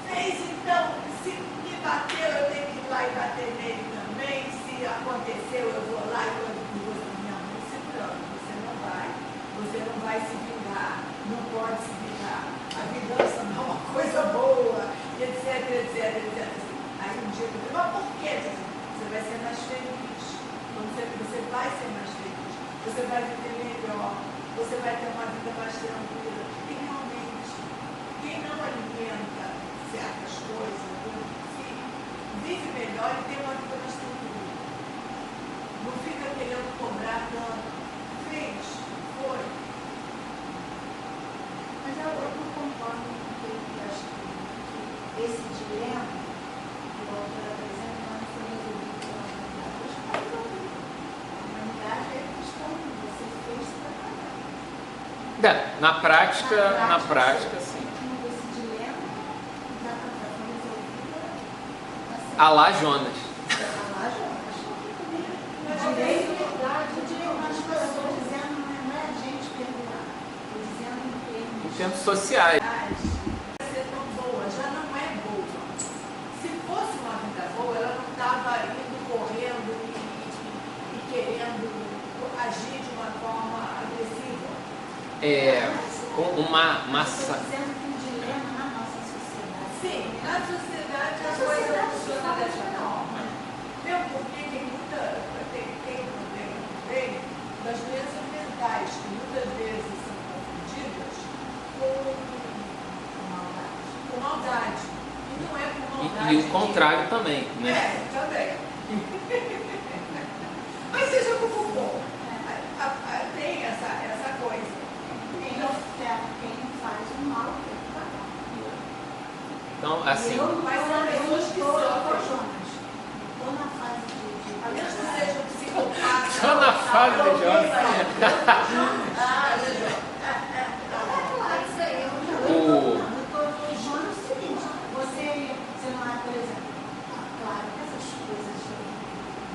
fez, então, se me bateu, eu tenho que ir lá e bater nele também, se aconteceu, eu vou lá e eu digo a minha mãe segurando, você não vai se vingar, não pode se vingar, a vingança não é uma coisa boa, etc. Aí um dia eu falei, mas por quê? Você vai ser mais feliz, você vai ser mais feliz, você vai viver melhor, você vai ter uma vida mais tranquila. E realmente, quem não alimenta certas coisas, vive melhor e tem uma vida mais tranquila. Não fica querendo cobrar tanto. Fez, foi. Mas eu não concordo com o que eu acho que esse dilema que o autor apresenta não foi resolvido pela humanidade. Eu acho que está resolvido. A humanidade é questão de você fez para pagar. Na prática, sim. Esse dilema já foi resolvido. A lá Jonas. O direito, mas eu estou dizendo, não é a gente perdoar. Estou dizendo em Tempos sociais. Vai ser tão boa, já não é boa. Se fosse uma vida boa, ela não estava indo, correndo e querendo agir de uma forma agressiva. Uma massa. Estou dizendo que um dilema na nossa sociedade. Sim, na sociedade a coisa funciona dessa forma. Mesmo porque tem um problema também, das doenças mentais, que muitas vezes são confundidas com maldade. E não é por maldade. E o contrário também, né? Também. Mas seja como for, tem essa coisa. Quem faz o mal tem que pagar. Então, assim... Mas são pessoas que sofrem. Estou na fase de... A menos que seja um psicopata. Só na fase de Jonas. O Jonas é o seguinte, você não é, por exemplo, claro que essas coisas,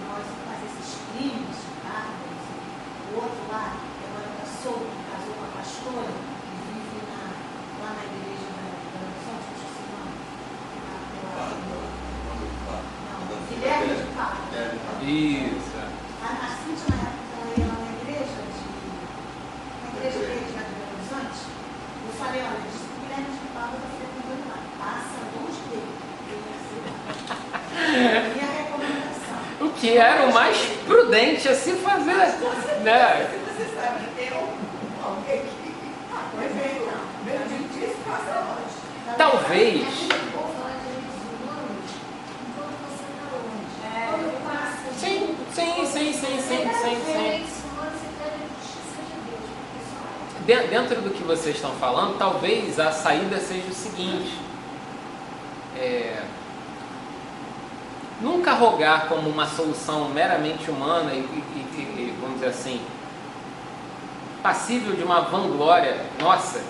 nós fazemos esses crimes, tá? O outro lá, que agora está solto, casou com a pastora, e vive lá na igreja da São Francisco, Guilherme de Pablo. Isso. A Cíntia, na época, ela ia lá na igreja deles, na Belo Horizonte, eu falei, olha, diz que o Guilherme de Pablo está frequentando lá, passa longe dele. E a recomendação. O que era o mais prudente a se fazer, né? Você sabe que tem alguém que... Pois é, então. Meu dentista passa longe. Talvez... Sim. Dentro do que vocês estão falando, talvez a saída seja o seguinte: nunca rogar como uma solução meramente humana e, vamos dizer assim, passível de uma vanglória. Nossa,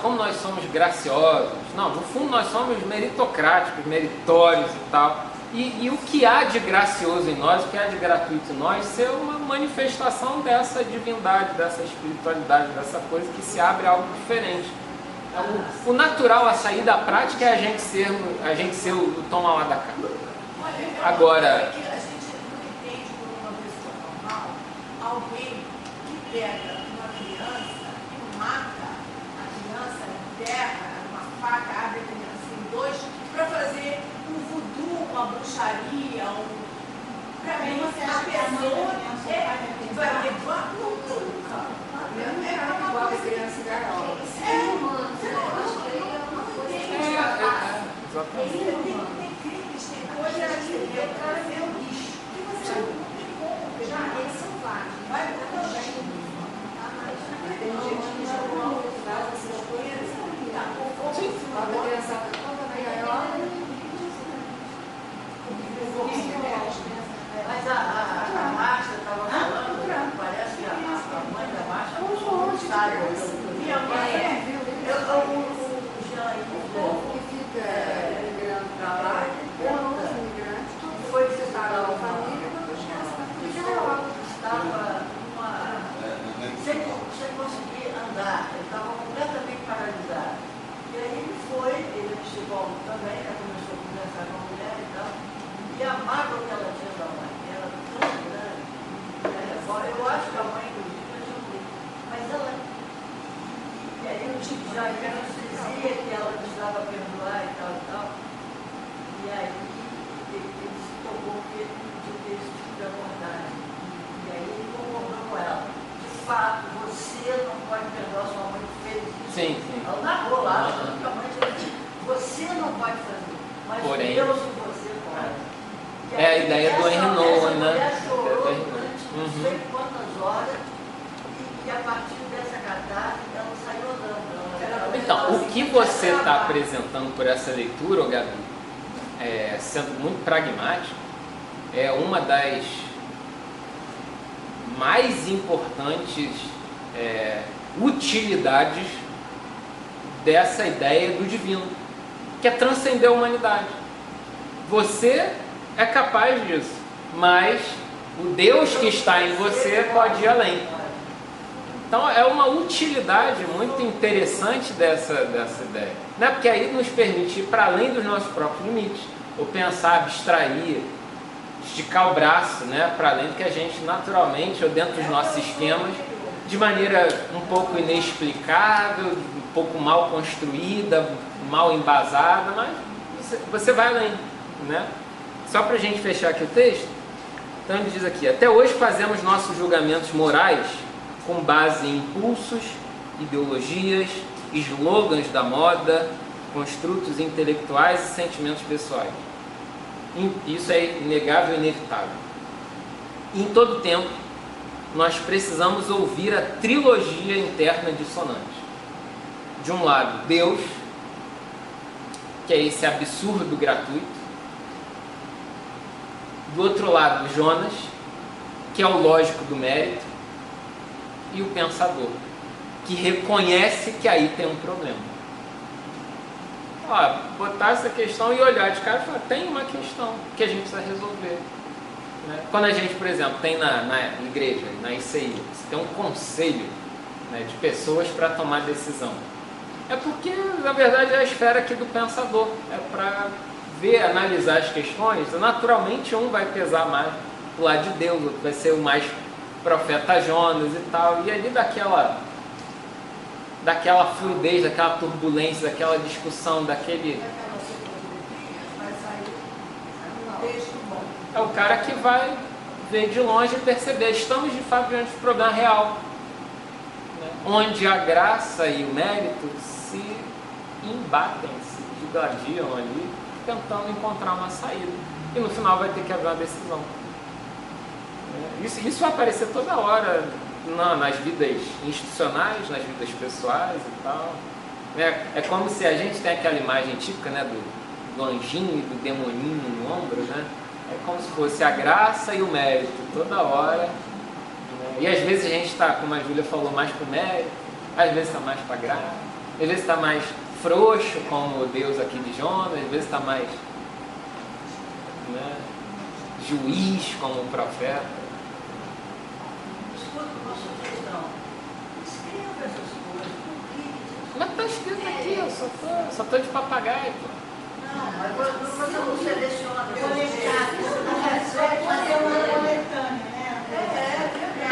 como nós somos graciosos. Não, no fundo nós somos meritocráticos, meritórios e tal. E o que há de gracioso em nós, o que há de gratuito em nós, ser uma manifestação dessa divindade, dessa espiritualidade, dessa coisa que se abre a algo diferente. O natural, a saída prática é a gente ser o toma lá da cá. Agora... A gente não entende como uma pessoa normal alguém que pega uma criança e mata a criança, enterra uma faca, abre a criança em dois, para fazer um voodoo, uma bruxaria, para mim, a pessoa vai levar nunca. É uma coisa que criança garola. Tem crimes, tem coisa que o cara vê o lixo. E você não tem como pegar. Eles são vários. Vai também. Tem gente que já faz essas coisas. Sim. A criança toda na gaiola. Mas a Márcia estava falando, parece que a mãe da Márcia não sabe. Minha mãe o Jean e o povo que fica migrando para lá, foi visitar a família quando estava sem conseguir andar, ele estava completamente paralisado. E aí ele foi, ele é psicólogo também, começou a conversar com a mulher e tal. E a mágoa que ela tinha da mãe era tão grande. Eu acho que a mãe, inclusive, tinha muito. Mas ela. E aí o tipo já dizia que ela precisava perdoar e tal. E aí ele se tocou que ele não podia ter esse tipo de abordagem. E aí ele concordou com ela. De fato, você não pode perdoar sua mãe que fez isso. Sim. Ela narrou lá, que a mãe disse, você não pode fazer. Mas porém, Deus e você pode. É a ideia do Henry Nolan, né? Ela chorou durante não sei quantas horas e a partir dessa catarse ela saiu andando. Então, o que você está apresentando por essa leitura, Gabi, sendo muito pragmático, é uma das mais importantes utilidades dessa ideia do divino, que é transcender a humanidade. Você é capaz disso, mas o Deus que está em você pode ir além. Então é uma utilidade muito interessante dessa ideia, né? Porque aí nos permite ir para além dos nossos próprios limites, ou pensar, abstrair, esticar o braço, né? Para além do que a gente naturalmente, ou dentro dos nossos esquemas, de maneira um pouco inexplicável, um pouco mal construída, mal embasada, mas você vai além, né? Só para a gente fechar aqui o texto, Então ele diz aqui: até hoje fazemos nossos julgamentos morais com base em impulsos, ideologias, slogans da moda, construtos intelectuais e sentimentos pessoais. Isso é inegável e inevitável. E em todo tempo, nós precisamos ouvir a trilogia interna dissonante. De um lado, Deus, que é esse absurdo gratuito. Do outro lado, Jonas, que é o lógico do mérito. E o pensador, que reconhece que aí tem um problema. Botar essa questão e olhar de cara e falar: tem uma questão que a gente precisa resolver. Quando a gente, por exemplo, tem na igreja, na ICI, você tem um conselho, né, de pessoas para tomar decisão. É porque, na verdade, é a esfera aqui do pensador. É para ver, analisar as questões. Naturalmente, um vai pesar mais do lado de Deus, outro vai ser o mais profeta Jonas e tal. E ali daquela fluidez, daquela turbulência, daquela discussão, daquele... É o cara que vai ver de longe e perceber: estamos de fato diante de um problema real, né? Onde a graça e o mérito se embatem, se digladiam ali, tentando encontrar uma saída. E no final vai ter que haver uma decisão. Isso vai aparecer toda hora nas vidas institucionais, nas vidas pessoais e tal. É como se a gente tem aquela imagem típica, né, do anjinho e do demoninho no ombro, né? É como se fosse a graça e o mérito toda hora, né? E às vezes a gente está, como a Júlia falou, mais para o mérito, às vezes está mais para a graça, às vezes está mais frouxo, como o Deus aqui de Jonas, às vezes está mais, né, juiz, como o profeta. Escuta, posso dizer, não. Escreva essas coisas, publique. Mas está escrito aqui, eu só estou de papagaio, pô. Não, mas você não seleciona. Fazer uma coletânea, né?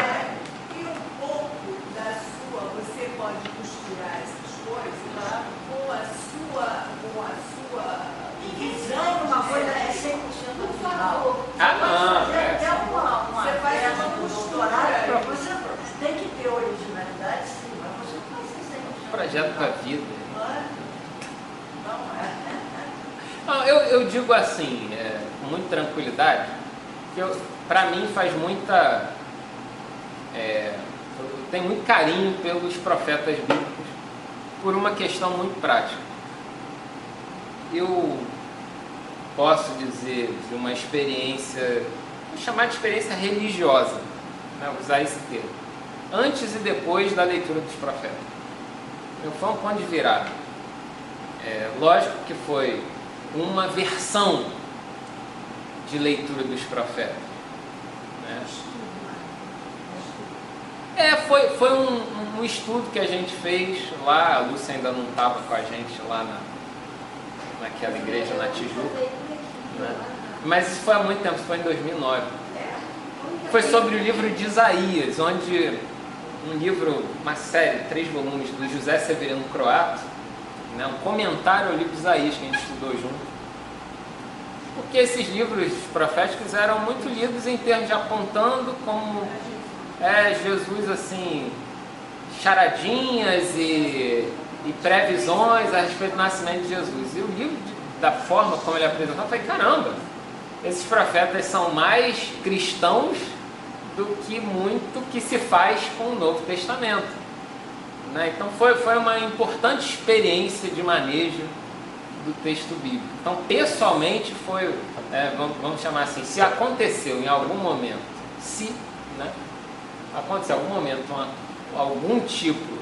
E um pouco da sua, você pode costurar essas coisas lá com a sua Visão, uma coisa é 100% original. Não. Você faz uma costura. Você tem que ter originalidade, sim, mas você não vai ser 100% Projeto da vida. Não é. Não, eu digo assim, com muita tranquilidade, que para mim faz muita... eu tenho muito carinho pelos profetas bíblicos por uma questão muito prática. Eu posso dizer de uma experiência, vou chamar de experiência religiosa, né, usar esse termo, antes e depois da leitura dos profetas. Foi um ponto de virada. Lógico que foi uma versão de leitura dos profetas, né? Foi um estudo que a gente fez lá. A Lúcia ainda não estava com a gente lá naquela igreja na Tijuca, né? Mas isso foi há muito tempo, isso foi em 2009. Foi sobre o livro de Isaías, onde um livro, uma série, 3 volumes, do José Severino Croato, né, um comentário ao livro de Isaías que a gente estudou junto. Porque esses livros proféticos eram muito lidos em termos de apontando como Jesus, assim, charadinhas e previsões a respeito do nascimento de Jesus. E o livro, da forma como ele apresentou, eu falei: caramba, esses profetas são mais cristãos do que muito que se faz com o Novo Testamento, né? Então foi uma importante experiência de manejo do texto bíblico. Então, pessoalmente, foi, vamos chamar assim, se aconteceu em algum momento, aconteceu em algum momento algum tipo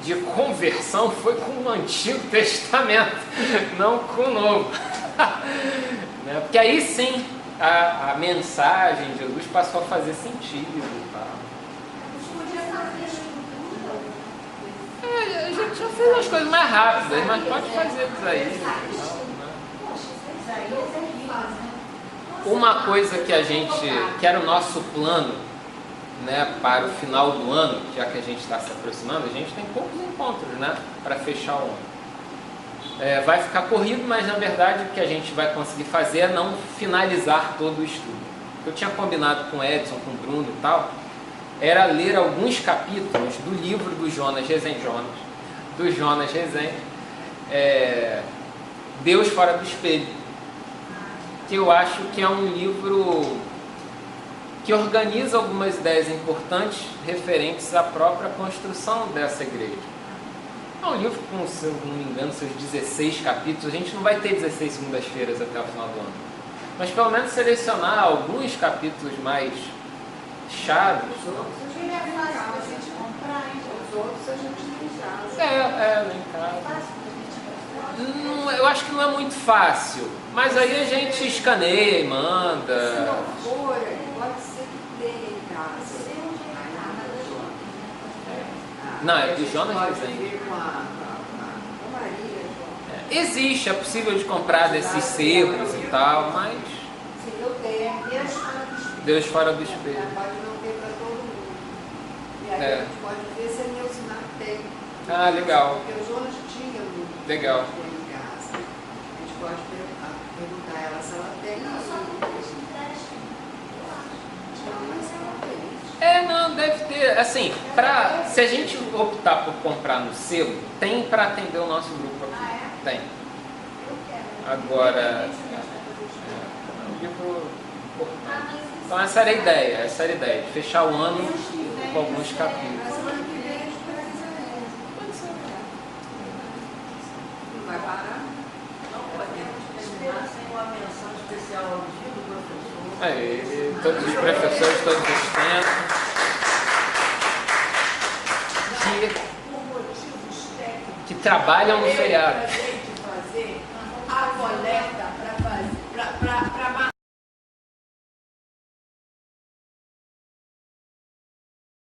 de conversão, foi com o Antigo Testamento, não com o Novo. Né? Porque aí sim a mensagem de Jesus passou a fazer sentido e tal. A gente já fez as coisas mais rápidas, mas pode fazer isso aí. Uma coisa que era o nosso plano, né, para o final do ano, já que a gente está se aproximando, a gente tem poucos encontros, né, para fechar o ano. Vai ficar corrido, mas na verdade o que a gente vai conseguir fazer é não finalizar todo o estudo. que eu tinha combinado com o Edson, com o Bruno e tal, era ler alguns capítulos do livro do Jonas Rezende, Deus Fora do Espelho, que eu acho que é um livro que organiza algumas ideias importantes referentes à própria construção dessa igreja. É um livro com, se eu não me engano, seus 16 capítulos. A gente não vai ter 16 segundas-feiras até o final do ano, mas pelo menos selecionar alguns capítulos mais chaves. Ele é fácil para a gente comprar, então. Os outros a gente tem em casa. Lá em casa. Fácil para a gente comprar. Não, eu acho que não é muito fácil, mas aí a gente escaneia e Se manda. não for, pode ser que tenha em casa. Não, é do A gente Jonas pode Rezende. ver com a Maria, João. Existe, é possível de comprar desses sebos e tal, mas Sim, eu tenho. Deus fora do espelho. Deus Fora do Espelho. Pode não ter para todo mundo. E aí É. a gente pode ver se a Neucimar tem. Ah, legal. Porque o Jonas tinha um Legal. em casa. A gente pode perguntar a ela se ela tem. Não, só não deixa empréstimo. Eu acho. Não, mas ela tem. Não, deve ter, assim, se a gente optar por comprar no sebo, tem para atender o nosso grupo aqui. Ah, é? Tem. Eu quero. Agora, é um livro importante. Então essa era a ideia, de fechar o ano com alguns Na capítulos. semana que vem a gente precisa ver. Não vai parar? Não podemos terminar sem uma menção especial ao dia do professor. Aí, todos os professores, todos os tempos. Por motivos técnicos. Que trabalham no feriado.